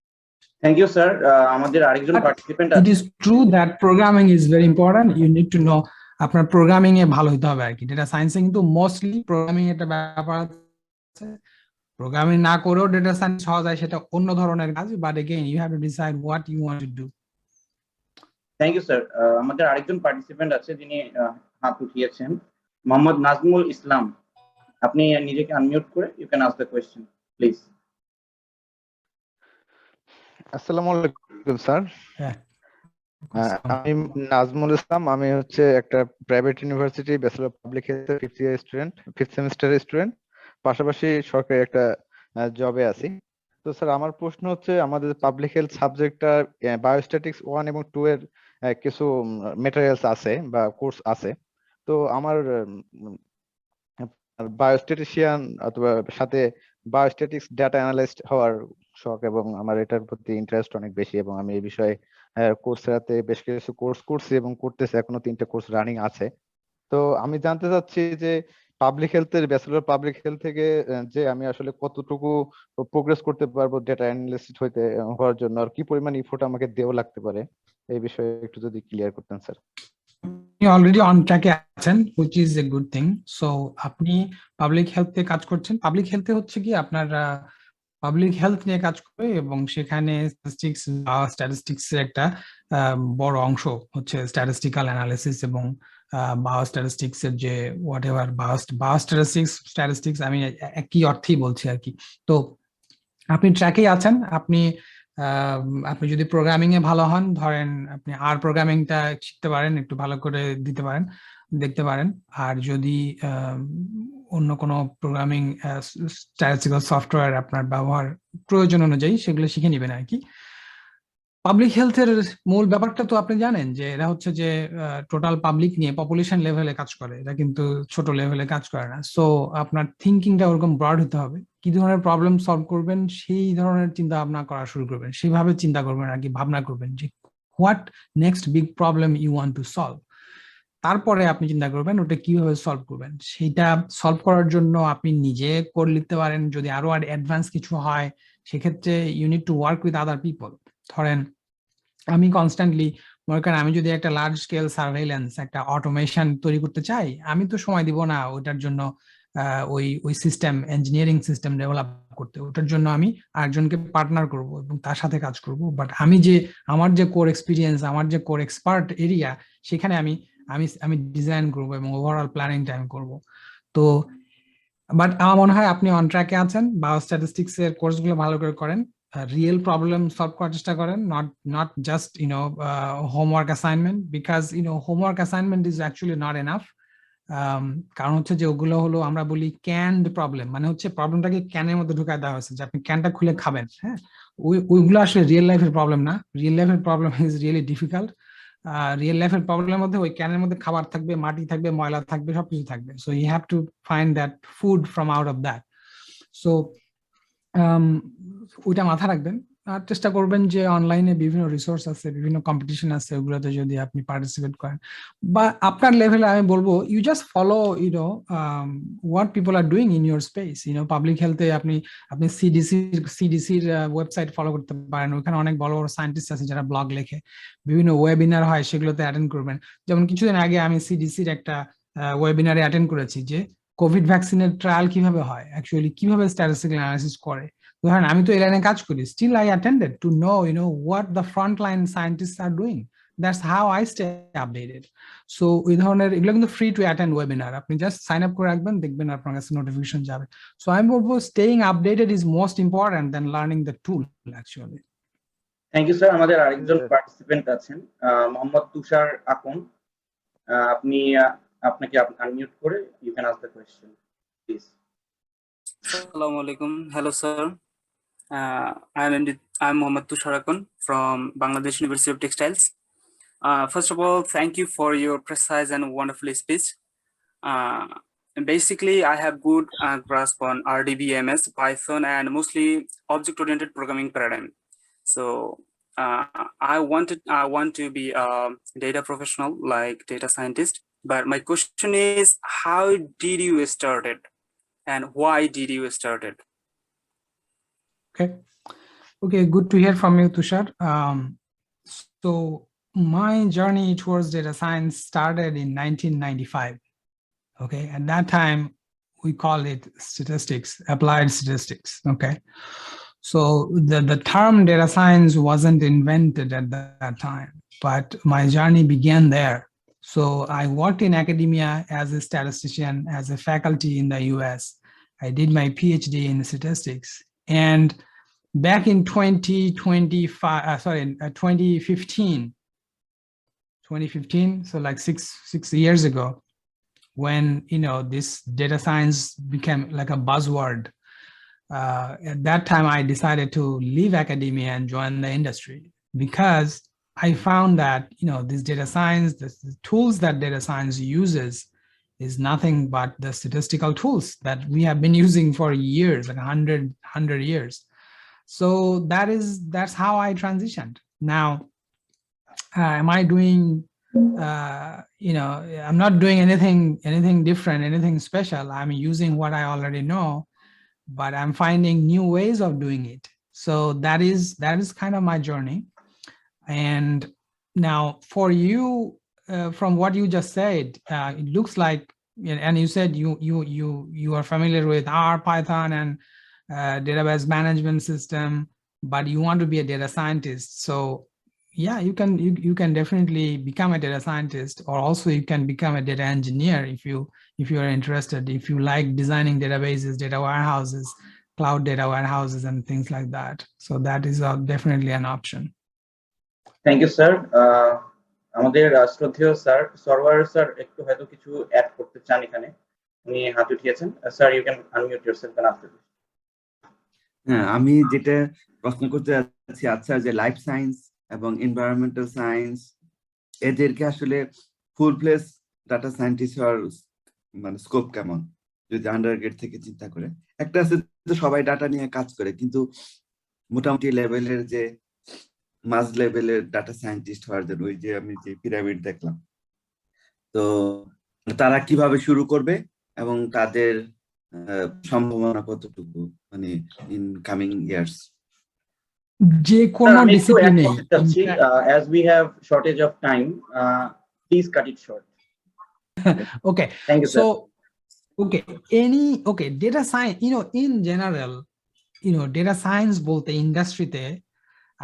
Thank you sir. আমাদের আরেকজন But participant it আছে। is true that programming is very important. You need to know আপনার programming এ ভালো হতে হবে আর কি। Data সায়েন্সে কিন্তু মোস্টলি প্রোগ্রামিং একটা ব্যাপার আছে, প্রোগ্রামিং না করেও ডেটা সায়েন্স হওয়া যায়, সেটা অন্য ধরনের কাজ, but again you have to decide what you want to do. Thank you sir. আমাদের আরেকজন পার্টিসিপেন্ট আছে যিনি হাত উঠিয়েছেন, মোহাম্মদ নাজমুল ইসলাম। আপনি নিজেকে আনমিউট করে you can ask the question please. আসসালামু আলাইকুম স্যার। হ্যাঁ, আমি নাজমুল ইসলাম, আমি হচ্ছে একটা private university bachelor public health fifth সেমিস্টারের স্টুডেন্ট, পাশাপাশি সরকারি একটা জবে আছি। তো স্যার আমার প্রশ্ন হচ্ছে, আমাদের পাবলিক হেলথ সাবজেক্টটা বায়োস্ট্যাটিক্স 1 এবং 2 এর কিছু মেটেরিয়ালস আছে বা কোর্স আছে। তো আমার বায়োস্ট্যাটিশিয়ান অথবা সাথে বায়োস্ট্যাটিক্স ডাটা অ্যানালিস্ট হওয়ার শখ, এবং আমার এটার প্রতি ইন্টারেস্ট অনেক বেশি, এবং আমি এই বিষয়ে কোর্সেরাতে বেশ কিছু কোর্স করছি এবং করতেছি, এখনো 3টে কোর্স রানিং আছে। তো আমি জানতে চাচ্ছি যে পাবলিক হেলথের ব্যাচেলর পাবলিক হেলথ থেকে যে আমি আসলে কতটুকু প্রোগ্রেস করতে পারবো ডেটা অ্যানালিস্ট হওয়ার জন্য, আর কি পরিমাণ ইফোর্ট আমাকে দেওয়া লাগতে পারে, এই বিষয়ে একটু যদি ক্লিয়ার করতেন স্যার। আপনি অলরেডি অন ট্র্যাকে আছেন, which is a good thing. So আপনি পাবলিক হেলথে কাজ করছেন। পাবলিক হেলথে হচ্ছে কি আপনার পাবলিক হেলথ নিয়ে কাজ করে, এবং সেখানে স্ট্যাটিস্টিক্স এর একটা বড় অংশ হচ্ছে স্ট্যাটিস্টিক্যাল অ্যানালিসিস এবং বায়োস্ট্যাটিস্টিক্স এর যে হোয়াট এভার স্ট্যাটিস্টিক্স আমি একই অর্থেই বলছি আর কি। তো আপনি ট্র্যাকেই আছেন। আপনি যদি প্রোগ্রামিং এ ভালো হন, ধরেন আপনি প্রোগ্রামিংটা শিখতে পারেন, একটু ভালো করে দেখতে পারেন। আর যদি অন্য কোনো প্রোগ্রামিং স্ট্যাটিস্টিক্যাল সফটওয়্যার আপনার ব্যবহার প্রয়োজন অনুযায়ী সেগুলো শিখে নেবেন আর কি। পাবলিক হেলথের মূল ব্যাপারটা তো আপনি জানেন যে এরা হচ্ছে যে টোটাল পাবলিক নিয়ে পপুলেশন লেভেলে কাজ করে, এটা কিন্তু ছোট লেভেলে কাজ করে না। সো আপনার থিঙ্কিংটা ওরকম ব্রড হতে হবে, কি ধরনের প্রবলেম সলভ করবেন সেই ধরনের চিন্তা ভাবনা করা শুরু করবেন, সেইভাবে চিন্তা করবেন আর কি, ভাবনা করবেন যে what next big problem you want to solve. তারপরে আপনি চিন্তা করবেন ওটা কিভাবে সলভ করবেন। সেইটা সলভ করার জন্য আপনি নিজে কোড লিখতে পারেন, যদি আরো অ্যাডভান্স কিছু হয় সেক্ষেত্রে you need to work with other people. ধরেন আমি কনস্ট্যান্টলি মনে করেন আমি যদি একটা লার্জ স্কেল সার্ভেইলেন্স একটা অটোমেশন তৈরি করতে চাই, আমি তো সময় দিব না ওটার জন্য ওই সিস্টেম ইঞ্জিনিয়ারিং সিস্টেম ডেভেলপ করতে। ওটার জন্য আমি আরেকজনকে পার্টনার করব এবং তার সাথে কাজ করব। বাট আমার যে কোর এক্সপিরিয়েন্স, আমার যে কোর এক্সপার্ট এরিয়া, সেখানে আমি আমি আমি ডিজাইন করব এবং ওভারঅল প্ল্যানিংটা আমি করব। তো বাট আমার মনে হয় আপনি অন ট্র্যাকে আছেন। বায়োস্ট্যাটিস্টিক্স এর কোর্সগুলো ভালো করে করেন, রিয়েল প্রবলেম সলভ করার চেষ্টা করেন, not just homework assignment, because homework assignment is actually not enough. কারণ হচ্ছে যে ওগুলো হলো আমরা বলি ক্যান্ড প্রবলেম, মানে হচ্ছে প্রবলেমটাকে ক্যানের মধ্যে ঢুকায় দেওয়া হয়েছে যে আপনি ক্যানটা খুলে খাবেন। হ্যাঁ, ওইগুলো আসলে রিয়েল লাইফের প্রবলেম না। রিয়েল লাইফের problem is really difficult. Real লাইফের প্রবলেমের মধ্যে ওই ক্যানের মধ্যে খাবার থাকবে, মাটি থাকবে, ময়লা থাকবে, সবকিছু থাকবে। So you have to find that food from out of that. So ওইটা মাথা রাখবেন। আর চেষ্টা করবেন যে অনলাইনে বিভিন্ন রিসোর্স আছে, বিভিন্ন কম্পিটিশন আছে, ওগুলোতে যদি আপনি পার্টিসিপেট করেন বা আপনার লেভেলে আমি বলবো you just follow what people are doing in your space. Public হেলথে আপনি সিডিসির ওয়েবসাইট ফলো করতে পারেন। ওখানে অনেক বড় বড় সায়েন্টিস্ট আছে যারা ব্লগ লেখে, বিভিন্ন ওয়েবিনার হয়, সেগুলোতে অ্যাটেন্ড করবেন। যেমন কিছুদিন আগে আমি সিডিসির একটা ওয়েবিনারে অ্যাটেন্ড করেছি যে কোভিড ভ্যাকসিনের ট্রায়াল কিভাবে হয়, অ্যাকচুয়ালি কিভাবে স্ট্যাটিস্টিক্যাল অ্যানালিসিস করে। ধরেন আমি তো এই লাইনে কাজ করি, still I attended to know what the front line scientists are doing. That's how I stay updated. So ওই ধরনের এগুলো কিন্তু ফ্রি টু অ্যাটেন্ড ওয়েবিনার, আপনি জাস্ট সাইন আপ করে রাখবেন, দেখবেন আপনার কাছে নোটিফিকেশন যাবে। সো আমি বলবো staying updated is most important then learning the tool actually. Thank you sir. আমাদের আরেকজন পার্টিসিপেন্ট আছেন, মোহাম্মদ তুষার আকন। আপনি আপনাকে আনমিউট করে you can ask the question please. Assalamu alaikum. Hello, sir. I'm Mohammad Tushar Akon from Bangladesh University of Textiles. First of all, thank you for your precise and wonderful speech. Basically, I have good grasp on RDBMS, Python, and mostly object-oriented programming paradigm. So I want to be a data professional, like data scientist. But my question is, how did you start it? And why did you start it? Okay, good to hear from you, Tushar. So my journey towards data science started in 1995. Okay, at that time we called it statistics, applied statistics. Okay, so the term data science wasn't invented at that time, but my journey began there. So I worked in academia as a statistician, as a faculty in the US. I did my PhD in statistics, and back in 2015, so like six years ago, when this data science became like a buzzword, at that time I decided to leave academia and join the industry, because I found that, this data science, the tools that data science uses is nothing but the statistical tools that we have been using for years, like 100 years. So that's how I transitioned. Now, am I doing, I'm not doing anything different, anything special. I'm using what I already know, but I'm finding new ways of doing it. So that is kind of my journey. And now for you, from what you just said, it looks like, and you said you are familiar with R, Python, and database management system, but you want to be a data scientist. So yeah, you can definitely become a data scientist, or also you can become a data engineer if you are interested, if you like designing databases, data warehouses, cloud data warehouses, and things like that. So that is definitely an option. Thank you sir. আমাদের শ্রদ্ধেয় sir Sarwar sir একটু হয়তো কিছু add করতে চান এখানে, উনি হাত উঠিয়েছেন। Sir you can unmute yourself and ask. হ্যাঁ, আমি যেটা প্রশ্ন করতে যাচ্ছি, আচ্ছা, যে লাইফ সায়েন্স এবং এনভায়রনমেন্টাল সায়েন্স এদেরকে আসলে ফুল ফ্লেজ ডাটা সায়েন্টিস্ট হওয়ার মানে স্কোপ কেমন, যদি আন্ডারগ্রেড থেকে চিন্তা করে? একটা আছে তো সবাই ডাটা নিয়ে কাজ করে, কিন্তু মোটামুটি লেভেলের যে মাঝ লেভেলের ডাটা সায়েন্টিস্ট হওয়ার জন্য ওই যে আমি যে পিরামিড দেখলাম, তো তারা কিভাবে শুরু করবে এবং তাদের সম্ভাবনা কতটুকু, মানে ইন কামিং ইয়ার্স? যে কোনো ডিসিপ্লিনে, as we have shortage of time, please cut it short. Okay, thank you, so sir. Data science, in general, data science bolte ইন্ডাস্ট্রিতে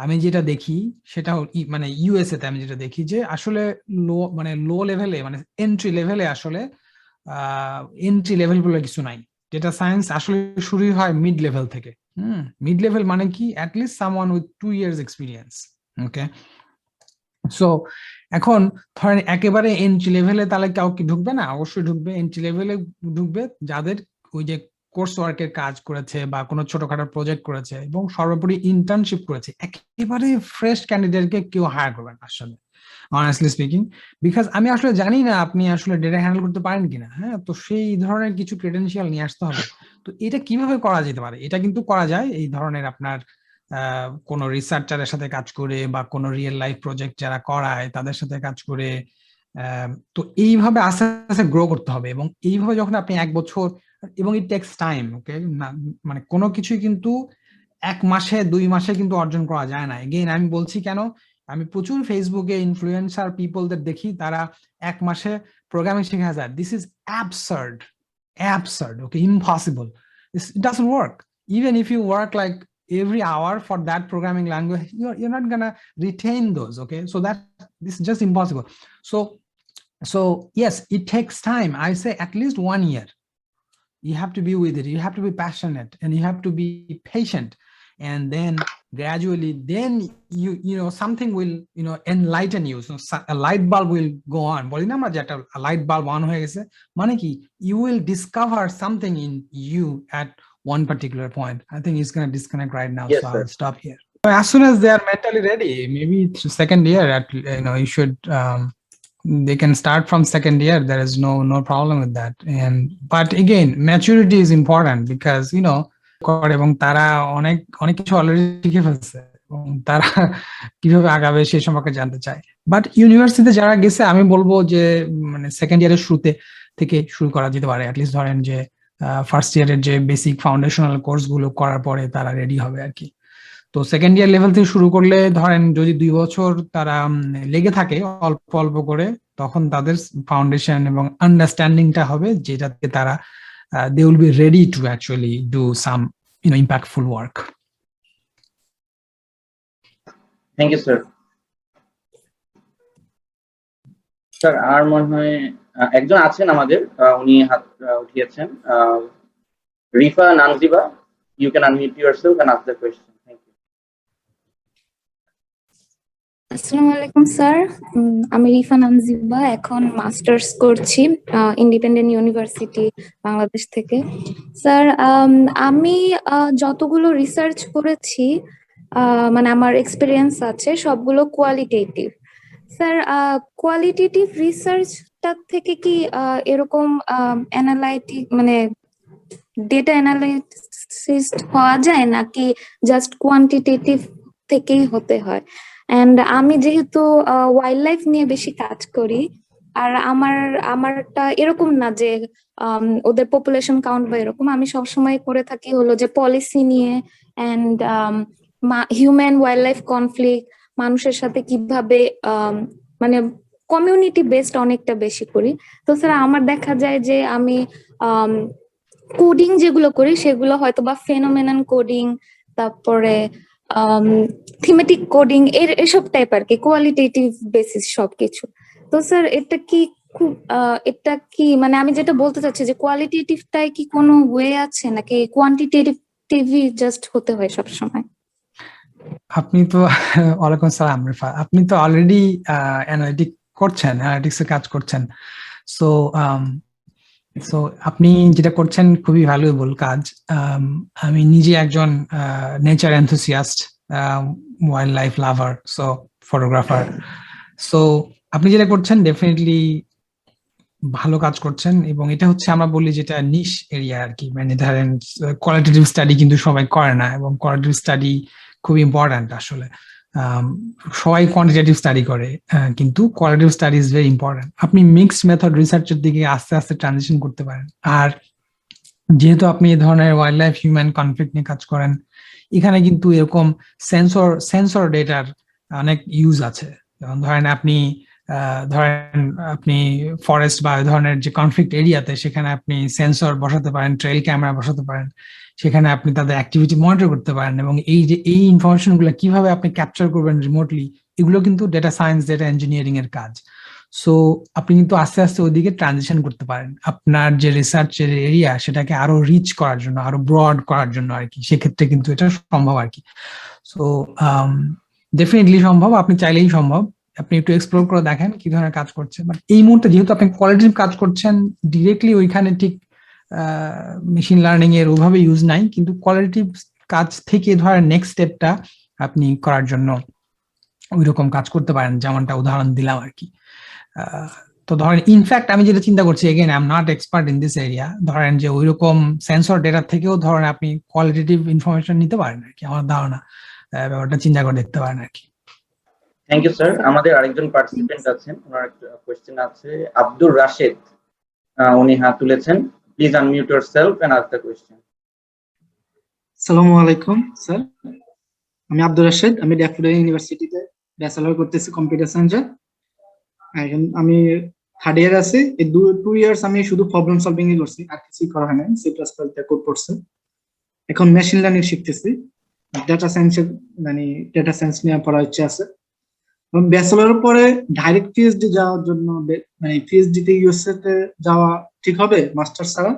আমি যেটা দেখি সেটা মানে ইউএসএ তে আমি যেটা দেখি যে আসলে লো লেভেলে, মানে এন্ট্রি লেভেলে, আসলে এন্ট্রি লেভেল বলে কিছু নাই। ডেটা সায়েন্স আসলে শুরু হয় মিড লেভেল থেকে। মিড লেভেল মানে কি, at least someone with 2 years experience. Okay, so এখন ধরেন একেবারে এন্ট্রি লেভেলে তাহলে কেউ কি ঢুকবে না? অবশ্যই ঢুকবে। এন্ট্রি লেভেলে ঢুকবে যাদের ওই যে কোর্স ওয়ার্কের কাজ করেছে বা কোনো ছোটখাটো প্রজেক্ট করেছে এবং সর্বোপরি ইন্টার্নশিপ করেছে। একেবারে ফ্রেশ ক্যান্ডিডেটকে কেউ হায়ার করবে না আসলে, অনেস্টলি স্পিকিং, বিকজ আমি আসলে জানি না আপনি আসলে ডেটা হ্যান্ডেল করতে পারেন কিনা। হ্যাঁ, তো সেই ধরনের কিছু ক্রেডেনশিয়াল নিয়ে আসতে হবে। তো এটা কিভাবে করা যেতে পারে? এটা কিন্তু করা যায় এই ধরনের আপনার কোনো রিসার্চারের সাথে কাজ করে বা কোনো রিয়েল লাইফ প্রজেক্ট যারা করায় তাদের সাথে কাজ করে। তো এইভাবে আস্তে আস্তে গ্রো করতে হবে, এবং এইভাবে যখন আপনি 1 বছর, এবং ইট টেক্স টাইম। ওকে, মানে কোনো কিছুই কিন্তু 1 মাসে 2 মাসে কিন্তু অর্জন করা যায় না। এগেইন আমি বলছি কেন, আমি প্রচুর ফেসবুকে ইনফ্লুয়েন্সার পিপলদের দেখি তারা 1 মাসে প্রোগ্রামিং শিখে যায়। This is absurd, okay, impossible. It doesn't work. Even if you work like every hour for that programming language, you're not gonna retain those. Okay, so this is just impossible. So yes, it takes time. I say at least 1 year. You have to be with it, you have to be passionate, and you have to be patient, and then gradually then you know something will enlighten you. So a light bulb will go on. বলি না আমরা যে একটা light bulb on হয়ে গেছে, মানে কি, you will discover something in you at one particular point. I think he's going to disconnect right now. Yes, so sir. I'll stop here. As soon as they are mentally ready, maybe it's second year, you should they can start from second year. There is no problem with that. But again, maturity is important, because এবং তারা অনেক কিছু already শিখে ফেলছে এবং তারা কিভাবে আগাবে সেই সম্পর্কে জানতে চায়। বাট ইউনিভার্সিটিতে যারা গেছে, আমি বলবো যে মানে সেকেন্ড ইয়ারের শুরুতে থেকে শুরু করা যেতে পারে। অ্যাটলিস্ট ধরেন যে ফার্স্ট ইয়ারের যে বেসিক ফাউন্ডেশনাল কোর্স গুলো করার পরে তারা রেডি হবে আর কি। তো সেকেন্ড ইয়ার লেভেল থেকে শুরু করলে ধরেন যদি 2 বছর তারা লেগে থাকে অল্প অল্প করে, তখন তাদের ফাউন্ডেশন এবং আন্ডারস্ট্যান্ডিংটা হবে, যেটাতে তারা they will be ready to actually do some impactful work. Thank you, sir. Sir আর মনে হয় একজন আছেন আমাদের, উনি হাত উঠিয়েছেন, Rifa Nanjiba. You can unmute yourself and ask the question. Thank you. আসসালামু আলাইকুম স্যার, আমি রিফা নানজিবা, এখন মাস্টার্স করছি ইন্ডিপেন্ডেন্ট ইউনিভার্সিটি বাংলাদেশ থেকে। স্যার আমি যতগুলো রিসার্চ করেছি মানে আমার এক্সপিরিয়েন্স আছে সবগুলো কোয়ালিটেটিভ। স্যার কোয়ালিটেটিভ রিসার্চটা থেকে কি এরকম অ্যানালাইটিক মানে ডেটা অ্যানালাইসিস হওয়া যায় নাকি জাস্ট কোয়ান্টিটেটিভ থেকেই হতে হয়? এন্ড আমি যেহেতু ওয়াইল্ড লাইফ নিয়ে বেশি কাজ করি, আর আমারটা এরকম না যে ওদের পপুলেশন কাউন্ট বা এরকম, আমি সবসময় করে থাকি হলো যে পলিসি নিয়ে and human wildlife conflict, মানুষের সাথে কিভাবে মানে কমিউনিটি বেসড অনেকটা বেশি করি। তো স্যার আমার দেখা যায় যে আমি কোডিং যেগুলো করি সেগুলো হয়তো বা ফেনোমেনন কোডিং, তারপরে থিমেটিক কোডিং এসব টাইপ আর কি, কোয়ালিটেটিভ বেসিস সবকিছু। তো স্যার এটা কি খুব এটা কি মানে আমি যেটা বলতে চাচ্ছি যে কোয়ালিটেটিভটাই কি কোনো ওয়ে আছে নাকি কোয়ান্টিটেটিভই জাস্ট হতে হয় সবসময়? আপনি তো ওয়ালাইকুম আসসালাম রিফা, আপনি তো অলরেডি অ্যানালিটিক্স এর কাজ করছেন। সো সো আপনি যেটা করছেন খুবই ভ্যালুয়েবল কাজ। আমি নিজে একজন নেচার এনথুসিয়াস্ট, ওয়াইল্ড লাইফ লাভার, সো ফটোগ্রাফার। সো আপনি যেটা করছেন ডেফিনেটলি ভালো কাজ করছেন, এবং এটা হচ্ছে আমরা বলি যেটা নিশ এরিয়া আর কি। মানে ধরেন কোয়ালিটেটিভ স্টাডি কিন্তু সবাই করে না, এবং কোয়ালিটেটিভ স্টাডি খুব ইম্পর্ট্যান্ট আসলে। সবাই কোয়ান্টিটেটিভ স্টাডি করে, কিন্তু qualitative study is very important. আপনি মিক্সড মেথড রিসার্চের দিকে আস্তে আস্তে ট্রানজিশন করতে পারেন। আর যেহেতু আপনি এই ধরনের ওয়াইল্ড লাইফ হিউম্যান কনফ্লিক্ট নিয়ে কাজ করেন, এখানে কিন্তু এরকম সেন্সর ডেটার অনেক ইউজ আছে। যেমন ধরেন আপনি ফরেস্ট বা এই ধরনের যে কনফ্লিক্ট এরিয়াতে, সেখানে আপনি সেন্সর বসাতে পারেন, ট্রেল ক্যামেরা বসাতে পারেন, সেখানে আপনি তাদের অ্যাক্টিভিটি মনিটর করতে পারেন, এবং এই ইনফরমেশন গুলো কিভাবে আপনি ক্যাপচার করবেন রিমোটলি, এগুলো কিন্তু ডেটা সায়েন্স, ডেটা ইঞ্জিনিয়ারিং এর কাজ। সো আপনি কিন্তু আস্তে আস্তে ওইদিকে ট্রানজিশন করতে পারেন আপনার যে রিসার্চের এরিয়া, সেটাকে আরো রিচ করার জন্য, আরো ব্রড করার জন্য আর কি। সেক্ষেত্রে কিন্তু এটা সম্ভব আর কি। সো ডেফিনেটলি সম্ভব, আপনি চাইলেই সম্ভব। আপনি একটু এক্সপ্লোর করে দেখেন কি ধরনের কাজ করছে। বাট এই মুহূর্তে যেহেতু আপনি কোয়ালিটিভ কাজ করছেন, ডিরেক্টলি ওইখানে ঠিক মেশিন লার্নিং এর ওইভাবে ইউজ নাই, কিন্তু কোয়ালিটিভ কাজ থেকে ধরেন নেক্সট স্টেপটা আপনি করার জন্য ওইরকম কাজ করতে পারেন, যেমনটা উদাহরণ দিলাম আর কি। তো ধরেন ইনফ্যাক্ট আমি যেটা চিন্তা করছি, again I am not expert in this area, ধরেন যে ওইরকম সেন্সর ডেটা থেকেও ধরেন আপনি কোয়ালিটেটিভ ইনফরমেশন নিতে পারেন আর কি। আমার ধারণা ব্যাপারটা চিন্তা করে দেখতে পারেন আর কি। Thank you sir. আমাদের আরেকজন পার্টিসিপেন্ট আছেন, ওনার একটা কোয়েশ্চেন আছে, আব্দুর রাশেদ, উনি হাত তুলেছেন। Please unmute yourself and ask the question. আসসালামু আলাইকুম স্যার, আমি আব্দুর রাশেদ, আমি ড্যাফোডিল ইউনিভার্সিটিতে ব্যাচেলর করতেছি কম্পিউটার সায়েন্সে। এখন আমি থার্ড ইয়ার আছি। এই 2 ইয়ার্স আমি শুধু প্রবলেম সলভিং ই করছি, আর কিছুই করা হয় না। সি প্লাস প্লাস দিয়ে কোড করছি। এখন মেশিন লার্নিং শিখতেছি, ডেটা সায়েন্স নিয়ে পড়ার ইচ্ছা আছে। ব্যাচেলরের পরে ডাইরেক্ট পিএইচডি যাওয়ার জন্য মানে পিএইচডি তে ইউএসএ তে যাওয়া ঠিক হবে মাস্টার্স ছাড়া?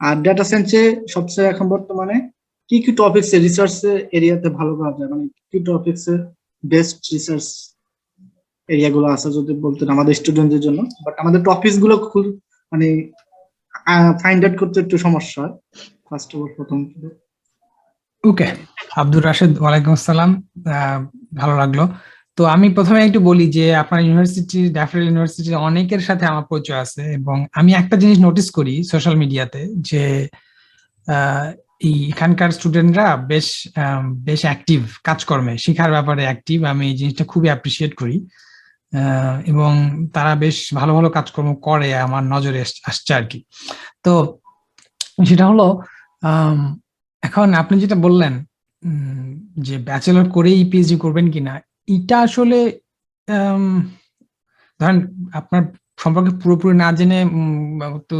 আর ডেটা সায়েন্সে সবচেয়ে এখন বর্তমানে কি কি টপিকস এ রিসার্চ এরিয়াতে ভালো করা যায়, মানে কি টপিকস এ বেস্ট রিসার্চ এরিয়া গুলো আছে যদি বলতেন আমাদের স্টুডেন্টদের জন্য। বাট আমাদের টপিকস গুলো খুব মানে ফাইন্ড আউট করতে একটু সমস্যা হয় ফার্স্ট অফ অল প্রথম। ওকে, আব্দুর রাশেদ, ওয়ালাইকুম আসসালাম, ভালো লাগলো। তো আমি প্রথমে একটু বলি যে আপনার ইউনিভার্সিটি, ড্যাফোডিল ইউনিভার্সিটির অনেকের সাথে আমার পরিচয় আছে, এবং আমি একটা জিনিস নোটিস করি সোশ্যাল মিডিয়াতে যে এখানকার স্টুডেন্টরা বেশ অ্যাক্টিভ, কাজকর্মে শেখার ব্যাপারে অ্যাক্টিভ। আমি এই জিনিসটা খুবই অ্যাপ্রিসিয়েট করি, এবং তারা বেশ ভালো ভালো কাজকর্ম করে আমার নজরে আসছে আর কি। তো সেটা হলো এখন আপনি যেটা বললেন যে ব্যাচেলর করেই পিএইচডি করবেন কিনা, এটা আসলে ধরেন আপনার সম্পর্কে পুরোপুরি না জেনে তো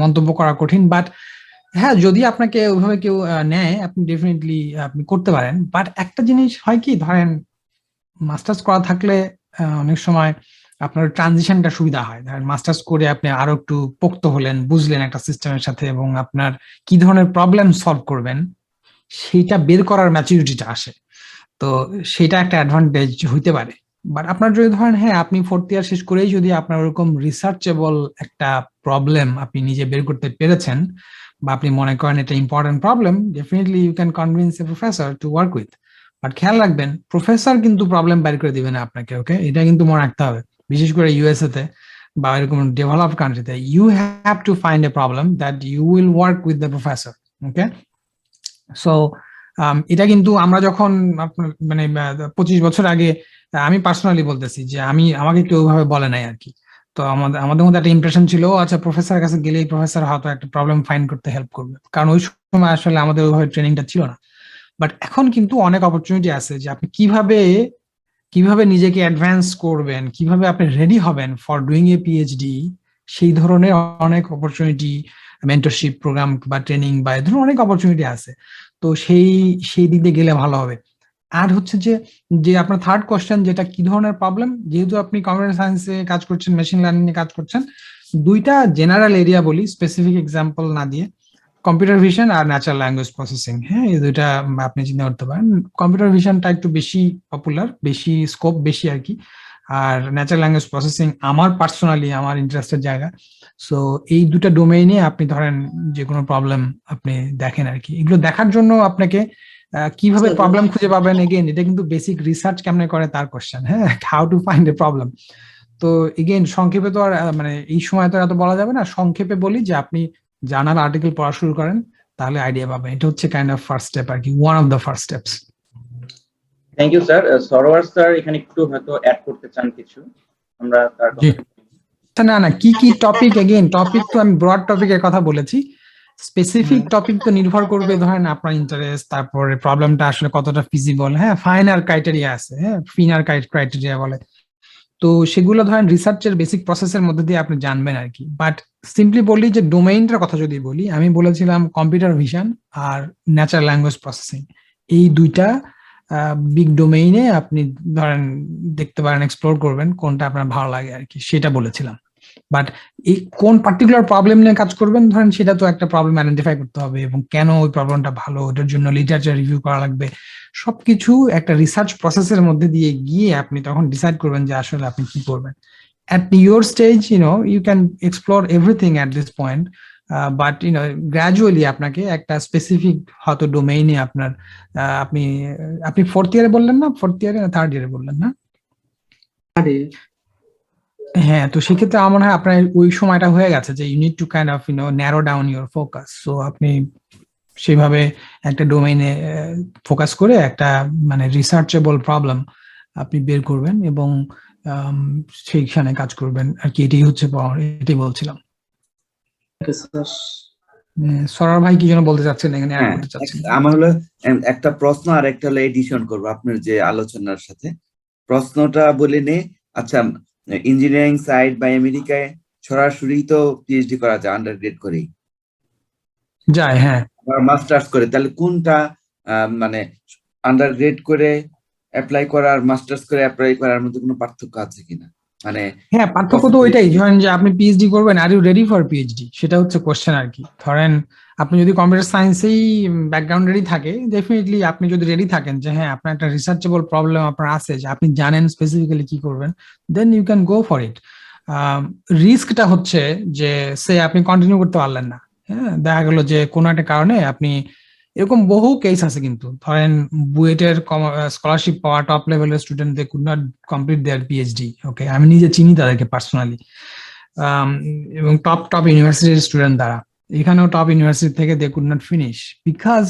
মন্তব্য করা কঠিন। বাট হ্যাঁ, যদি আপনাকে ওইভাবে কেউ নেয়, আপনি ডেফিনেটলি আপনি করতে পারেন। বাট একটা জিনিস হয় কি, ধরেন মাস্টার্স করা থাকলে অনেক সময় আপনার ট্রানজিশনটা সুবিধা হয়। ধরেন মাস্টার্স করে আপনি আরো একটু পোক্ত হলেন, বুঝলেন একটা সিস্টেমের সাথে, এবং আপনার কি ধরনের প্রবলেম সলভ করবেন সেইটা বের করার ম্যাচুরিটিটা আসে। তো সেটা একটা অ্যাডভান্টেজ হইতে পারে। বাট আপনার যদি ধরেন হ্যাঁ, আপনি 4th ইয়ার শেষ করেই যদি আপনার ওরকম রিসার্চেবল একটা প্রবলেম আপনি নিজে বের করতে পেরেছেন, বা আপনি মনে করেন এটা important problem, definitely you can convince a professor to work with. But খেয়াল রাখবেন প্রফেসর কিন্তু প্রবলেম বের করে দিবে না আপনাকে, ওকে? এটা কিন্তু মনে রাখতে হবে, বিশেষ করে ইউএসএ তে বা এরকম develop country. You have to find a problem that you will work with the professor, okay? So এটা কিন্তু আমরা যখন আপনার মানে 25 বছর আগে, আমি পার্সোনালি বলতেছি যে আমাকে কেউ ওইভাবে বলে নাই আর কি। তো আমাদের মধ্যে একটা ইমপ্রেশন ছিল, আচ্ছা প্রফেসরের কাছে গেলেই প্রফেসর হয়তো একটা প্রবলেম ফাইন্ড করতে হেল্প করবে, কারণ ওই সময় আসলে আমাদের ওইভাবে ট্রেনিংটা ছিল না। বাট এখন কিন্তু অনেক অপরচুনিটি আছে যে আপনি কিভাবে নিজেকে অ্যাডভান্স করবেন, কিভাবে আপনি রেডি হবেন ফর ডুইং এ পিএইচডি, সেই ধরনের অনেক অপরচুনিটি, মেন্টরশিপ প্রোগ্রাম বা ট্রেনিং বা এই ধরনের অনেক অপরচুনিটি আছে। তো সেই দিক দিয়ে গেলে ভালো হবে। আর হচ্ছে যে আপনার থার্ড কোশ্চেন, যেটা কি ধরনের প্রবলেম, যেহেতু আপনি কম্পিউটার সায়েন্সে কাজ করছেন, মেশিন লার্নিং এ কাজ করছেন, দুইটা জেনারেল এরিয়া বলি, স্পেসিফিক এক্সাম্পল না দিয়ে, কম্পিউটার ভিশন আর ন্যাচারাল ল্যাঙ্গুয়েজ প্রসেসিং। হ্যাঁ, এই দুইটা আপনি চিন্তা করতে পারেন। কম্পিউটার ভিশনটা একটু বেশি পপুলার, বেশি স্কোপ বেশি আর কি। আর ন্যাচারাল ল্যাঙ্গুয়েজ প্রসেসিং আমার পার্সোনালি আমার ইন্টারেস্টের জায়গা। সো এই দুটা ডোমেইনে আপনি ধরেন যে কোনো প্রবলেম আপনি দেখেন আর কি। এগুলো দেখার জন্য আপনাকে কিভাবে প্রবলেম খুঁজে পাবেন, এগেইন এটা কিন্তু বেসিক রিসার্চ কেমনে করে তার কোশ্চেন। হ্যাঁ, how to find a problem. তো এগেইন সংক্ষেপে তো আর মানে এই সময় তো এত বলা যাবে না, সংক্ষেপে বলি যে আপনি জার্নাল আর্টিকেল পড়া শুরু করেন, তাহলে আইডিয়া পাবেন। এটা হচ্ছে কাইন্ড অফ ফার্স্ট স্টেপ আর কি, one of the first steps. Thank you sir. Sarwar sir এখানে একটু হয়তো অ্যাড করতে চান কিছু, আমরা তার জি। না কি টপিক, এগেইন টপিক তো আমি ব্রড টপিকের কথা বলেছি, স্পেসিফিক টপিক তো নির্ভর করবে ধরেন আপনার ইন্টারেস্ট, তারপরে প্রবলেমটা আসলে কতটা ফিজিবল। হ্যাঁ, ফাইনার ক্রাইটেরিয়া আছে, হ্যাঁ ফিনার ক্রাইটেরিয়া বলে। তো সেগুলো ধরেন রিসার্চের বেসিক প্রসেসের মধ্যে দিয়ে আপনি জানবেন আর কি। বাট সিম্পলি বললি যে ডোমেইনটার কথা যদি বলি, আমি বলেছিলাম কম্পিউটার ভিশন আর ন্যাচারাল ল্যাঙ্গুয়েজ প্রসেসিং, এই দুইটা বিগ ডোমেইনে আপনি ধরেন দেখতে পারেন, এক্সপ্লোর করবেন কোনটা আপনার ভালো লাগে আর কি, সেটা বলেছিলাম। বাট এই কোন পার্টিকুলার প্রবলেম নিয়ে কাজ করবেন ধরেন, সেটা তো একটা প্রবলেম আইডেন্টিফাই করতে হবে, এবং কেন ওই প্রবলেমটা ভালো, ওটার জন্য লিটারেচার রিভিউ করা লাগবে। সবকিছু একটা রিসার্চ প্রসেসের মধ্যে দিয়ে গিয়ে আপনি তখন ডিসাইড করবেন যে আসলে আপনি কি করবেন। At your stage, you can explore everything at this point, but gradually আপনাকে একটা স্পেসিফিক হয়তো ডোমেইনে আপনার আপনি ফোর্থ ইয়ারে বললেন না, ফোর্থ ইয়ারে না থার্ড ইয়ারে বললেন না? হ্যাঁ, তো সেক্ষেত্রে আমার মনে হয় আপনার ওই সময়টা হয়ে গেছে যে you need to kind of narrow down your focus. So আপনি সেভাবে একটা ডোমেইনে ফোকাস করে একটা মানে রিসার্চেবল প্রবলেম আপনি বের করবেন এবং সেইখানে কাজ করবেন আর কি। এটাই হচ্ছে, এটাই বলছিলাম। সরার ভাই কি যেন বলতে চাচ্ছেন এখানে, অ্যাড করতে চাচ্ছেন? আমার হলো একটা প্রশ্ন আর একটা হলো এডিশন করবো আপনার যে আলোচনার সাথে। প্রশ্নটা বলে নে, আচ্ছা ইঞ্জিনিয়ারিং সাইড বা আমেরিকায় সরাসরি তো পিএইচডি করা যায় আন্ডারগ্রেড করেই যায়, হ্যাঁ, আর মাস্টার্স করে, তাহলে কোনটা মানে আন্ডারগ্রেড করে অ্যাপ্লাই করা আর মাস্টার্স করে অ্যাপ্লাই করার মধ্যে কোনো পার্থক্য আছে কিনা? মানে হ্যাঁ, পার্থক্য তো ওইটাই, ধরেন যে আপনি পিএইচডি করবেন, are you ready for PhD, সেটা হচ্ছে কোশ্চেন আর কি। ধরেন আপনি যদি কম্পিউটার সায়েন্সেই ব্যাকগ্রাউন্ডেরই থাকে, ডেফিনেটলি আপনি যদি রেডি থাকেন যে হ্যাঁ আপনার একটা রিসার্চেবল প্রবলেম আপনার আছে, যে আপনি জানেন স্পেসিফিক্যালি কি করবেন, then you can go for it. রিস্কটা হচ্ছে যে সে আপনি কন্টিনিউ করতে পারলেন না, হ্যাঁ, দেখা গেল যে কোনো একটা কারণে আপনি, এরকম বহু কেস আছে কিন্তু, ধরেন বুয়েটের স্কলারশিপ পাওয়া টপ লেভেলের student they could not complete their PhD, okay, আমি নিজে চিনি তাদেরকে পার্সোনালি, এবং টপ ইউনিভার্সিটির স্টুডেন্ট দ্বারা, এখানেও টপ ইউনিভার্সিটি থেকে they could not finish because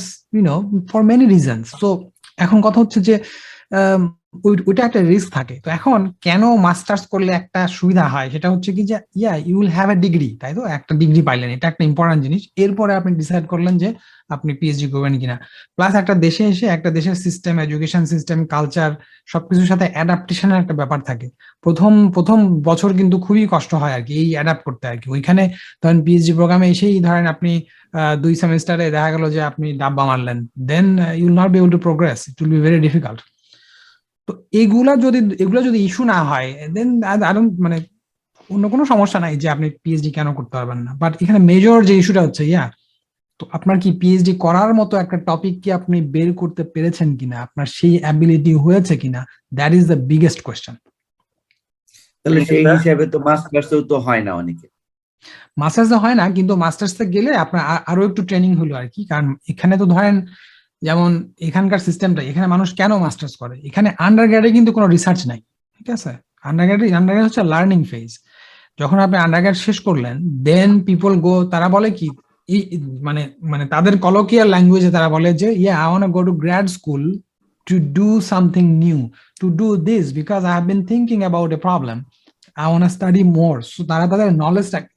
for many reasons. তো এখন কথা হচ্ছে যে ওইটা একটা রিস্ক থাকে। তো এখন কেন মাস্টার্স করলে একটা সুবিধা হয়, সেটা হচ্ছে কি যে you will have a degree, তাই তো, একটা ডিগ্রি পাইলেন, এটা একটা ইম্পর্টেন্ট জিনিস। এরপরে আপনি ডিসাইড করলেন যে আপনি পিএইচডি করবেন কিনা। প্লাস একটা দেশে এসে একটা দেশের সিস্টেম, এডুকেশন সিস্টেম, কালচার, সবকিছুর সাথে অ্যাডাপ্টেশনের একটা ব্যাপার থাকে। প্রথম বছর কিন্তু খুবই কষ্ট হয় আর কি, এই অ্যাডাপ্ট করতে আর কি। ওইখানে ধরেন পিএইচডি প্রোগ্রামে এসেই ধরেন আপনি 2 সেমিস্টারে দেখা গেল যে আপনি ডাব্বা মারলেন, then you will not be able to progress, it will be very difficult. তো এগুলা যদি ইস্যু না হয়, দেন মানে অন্য কোনো সমস্যা নাই যে আপনি পিএইচডি কেন করতে পারবেন না। বাট এখানে মেজর যে ইস্যুটা হচ্ছে তো আপনার কি পিএইচডি করার মতো একটা টপিক কি আপনি বের করতে পেরেছেন কিনা, আপনার সেই অ্যাবিলিটি হয়েছে কিনা, that is the biggest question. তাহলে সেই হিসাবে তো মাস্টার্সও তো হয় না অনেকে। মাস্টার্সে হয় না, কিন্তু মাস্টার্সে গেলে আপনার আরো একটু ট্রেনিং হলো আর কি। কারণ এখানে তো ধরেন যেমন এখানকার সিস্টেমটা, এখানে মানুষ কেন মাস্টার্স করে, এখানে আন্ডারগ্রেডে কিন্তু কোনো রিসার্চ নাই, ঠিক আছে? আন্ডারগ্রেড হচ্ছে লার্নিং ফেজ। যখন আপনি আন্ডারগ্রেড শেষ করলেন, দেন পিপল গো, তারা বলে কি, মানে মানে তাদের কলোকিয়াল ল্যাঙ্গুয়েজে তারা বলে যে yeah I want to go to grad school to do something new, to do this because I have been thinking about a problem, I want to study more. So তারা তাদের নলেজটাকে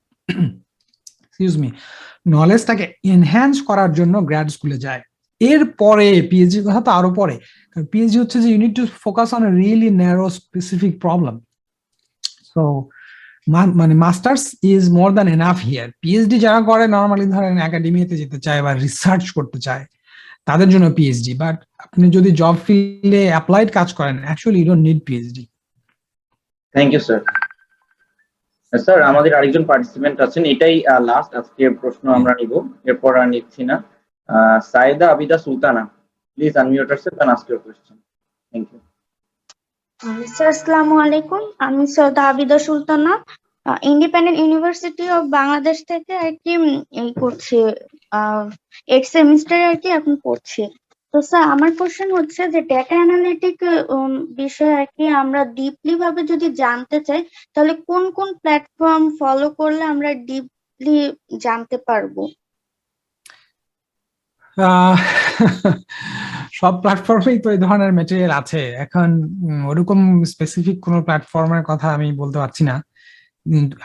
নলেজটাকে এনহ্যান্স করার জন্য grad স্কুলে যায়। এরপরে PhD কথা তো আরো পরে, কারণ পিএইচডি হচ্ছে যে you need to focus on a really narrow specific problem. So মানে masters is more than enough here. PhD যারা করে নর্মালি ধরেন একাডেমিতে যেতে চায় বা রিসার্চ করতে চায় তাদের জন্য পিএইচডি, বাট আপনি যদি জব ফিল্ডে অ্যাপ্লাইড কাজ করেন actually you don't need PhD. Thank you sir. Sir আমাদের আরেকজন পার্টিসিপেন্ট আছেন, এটাই লাস্ট আজকের প্রশ্ন আমরা নিব, এরপর আর নিচ্ছি না। Saida Abida Sultana, please unmute yourself and ask your question. Thank you. Sir আসসালামু আলাইকুম, আমি Syeda Abida Sultana, independent university of Bangladesh থেকে আর কি এই করছি, 8th সেমিস্টারে আর কি এখন পড়ছি। তো স্যার আমার কোশ্চেন হচ্ছে যে ডেটা অ্যানালিটিক বিষয়ে আর কি আমরা ডিপলি ভাবে যদি জানতে চাই তাহলে কোন কোন প্ল্যাটফর্ম ফলো করলে আমরা ডিপলি জানতে পারবো? সব প্ল্যাটফর্মেই তো এই ধরনের ম্যাটেরিয়াল আছে। এখন ওরকম স্পেসিফিক কোনো প্ল্যাটফর্মের কথা আমি বলতে পারছি না।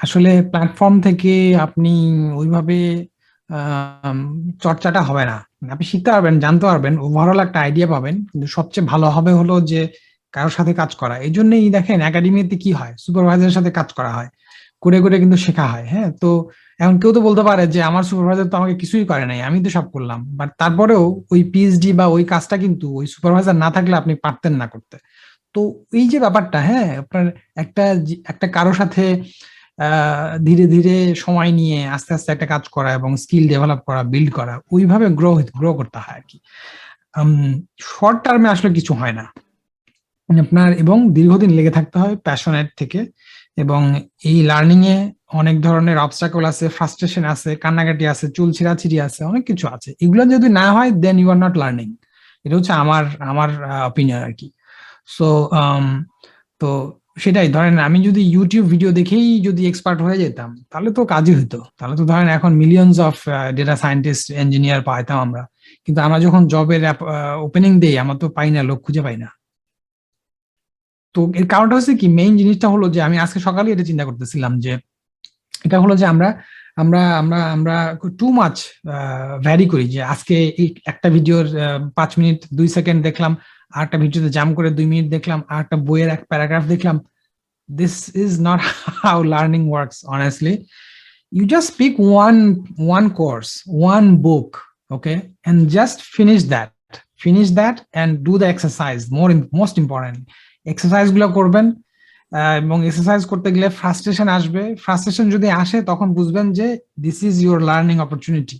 আসলে প্ল্যাটফর্ম থেকে আপনি ওইভাবে চর্চাটা হবে না, আপনি শিখতে পারবেন, জানতে পারবেন, ওভারঅল একটা আইডিয়া পাবেন, কিন্তু সবচেয়ে ভালো হবে হলো যে কারোর সাথে কাজ করা। এই জন্যই দেখেন একাডেমিতে কি হয়, সুপারভাইজারের সাথে কাজ করা হয়, করে করে কিন্তু শেখা হয়। হ্যাঁ, তো এখন কেউ তো বলতে পারে যে আমার সুপারভাইজার তো আমাকে কিছুই করে নাই, আমি তো সব করলাম, বাট তারপরেও ওই পিএইচডি বা ওই কাজটা কিন্তু ওই সুপারভাইজার না থাকলে আপনি পারতেন না করতে। তো এই যে ব্যাপারটা, হ্যাঁ, আপনার একটা কারোর সাথে ধীরে ধীরে সময় নিয়ে আস্তে আস্তে একটা কাজ করা এবং স্কিল ডেভেলপ করা, বিল্ড করা, ওইভাবে গ্রো করতে হয় আর কি। শর্ট টার্মে আসলে কিছু হয় না আপনার, এবং দীর্ঘদিন লেগে থাকতে হয় প্যাশনেট থেকে। এবং এই লার্নিং এ অনেক ধরনের অবস্টাকল আছে, ফ্রাস্ট্রেশন আছে, কান্নাকাটি আছে, চুল ছিঁড়াছিঁড়ি আছে, অনেক কিছু আছে। এগুলো যদি না হয় then you are not learning. এটা হচ্ছে আমার অপিনিয়ন আর কি। সো তো সেটাই, ধরেন আমি যদি ইউটিউব ভিডিও দেখেই যদি এক্সপার্ট হয়ে যেতাম তাহলে তো কাজই হতো, তাহলে তো ধরেন এখন millions of data scientist, engineer পাইতাম আমরা, কিন্তু আমরা যখন জবের ওপেনিং দেই আমরা তো পাই না, লোক খুঁজে পাই না। তো এর কারণটা হচ্ছে কি, মেইন জিনিসটা হলো যে আমি আজকে সকালে এটা চিন্তা করতেছিলাম যে এটা হলো যে আমরা আমরা আমরা আমরা টু মাচ ভ্যারি করি, যে আজকে এই একটা ভিডিওর 5 মিনিট 2 সেকেন্ড দেখলাম, আর একটা ভিডিওতে জাম করে 2 মিনিট দেখলাম, আর একটা বইয়ের এক প্যারাগ্রাফ দেখলাম। This is not how learning works, honestly. You just pick one course, one book, okay, and just finish that and do the exercise. Most important, exercise গুলো করবেন, এবং এক্সারসাইজ করতে গেলে ফ্রাস্ট্রেশন আসবে। ফ্রাস্ট্রেশন যদি আসে তখন বুঝবেন যে this is your learning opportunity.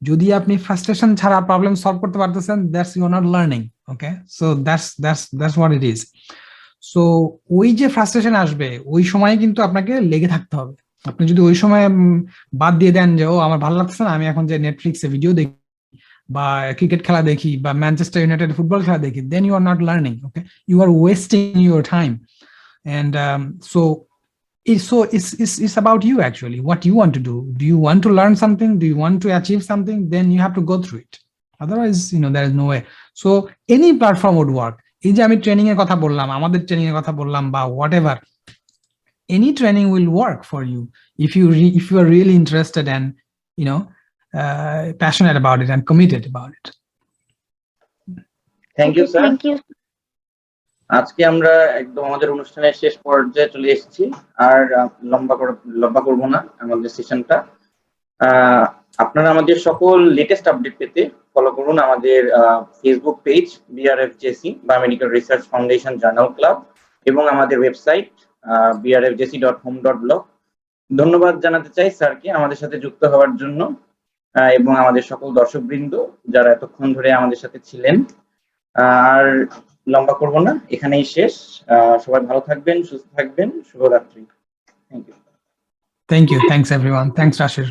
যদি আপনি ফ্রাস্ট্রেশন ছাড়া প্রবলেম সলভ করতে পারতেছেন, that's you are not learning, okay? So that's what it is. So ওই যে ফ্রাস্ট্রেশন আসবে ওই সময় কিন্তু আপনাকে লেগে থাকতে হবে। আপনি যদি ওই সময় বাদ দিয়ে দেন যে ও আমার ভালো লাগছে না, আমি এখন যে নেটফ্লিক্সে ভিডিও দেখি বা ক্রিকেট খেলা দেখি বা ম্যানচেস্টার ইউনাইটেড ফুটবল খেলা দেখি, then you are not learning, okay? You are wasting your time. And it's about you actually, what you want to do. Do you want to learn something? Do you want to achieve something? Then you have to go through it. Otherwise, there is no way. So any platform would work. এই যে আমি training এর কথা বললাম, আমাদের training এর কথা বললাম, বা whatever, any training will work for you if you are really interested and passionate about it and committed about it. Thank you sir. Thank you. আজকে আমরা একদম আমাদের অনুষ্ঠানের শেষ পর্যায়ে চলে এসেছি, আর লম্বা করব না আমাদের সেশনটা। আপনারা আমাদের সকল লেটেস্ট আপডেট পেতে ফলো করুন আমাদের Facebook page BRFJC biomedical research foundation journal club, এবং আমাদের ওয়েবসাইট brfjc.home.blog। ধন্যবাদ জানাতে চাই স্যারকে আমাদের সাথে যুক্ত হওয়ার জন্য, এবং আমাদের সকল দর্শকবৃন্দ যারা এতক্ষণ ধরে আমাদের সাথে ছিলেন। আর লম্বা করব না, এখানেই শেষ। সবাই ভালো থাকবেন, সুস্থ থাকবেন, শুভরাত্রি। Thank you. Thank you. Thanks everyone. Thanks Rashir.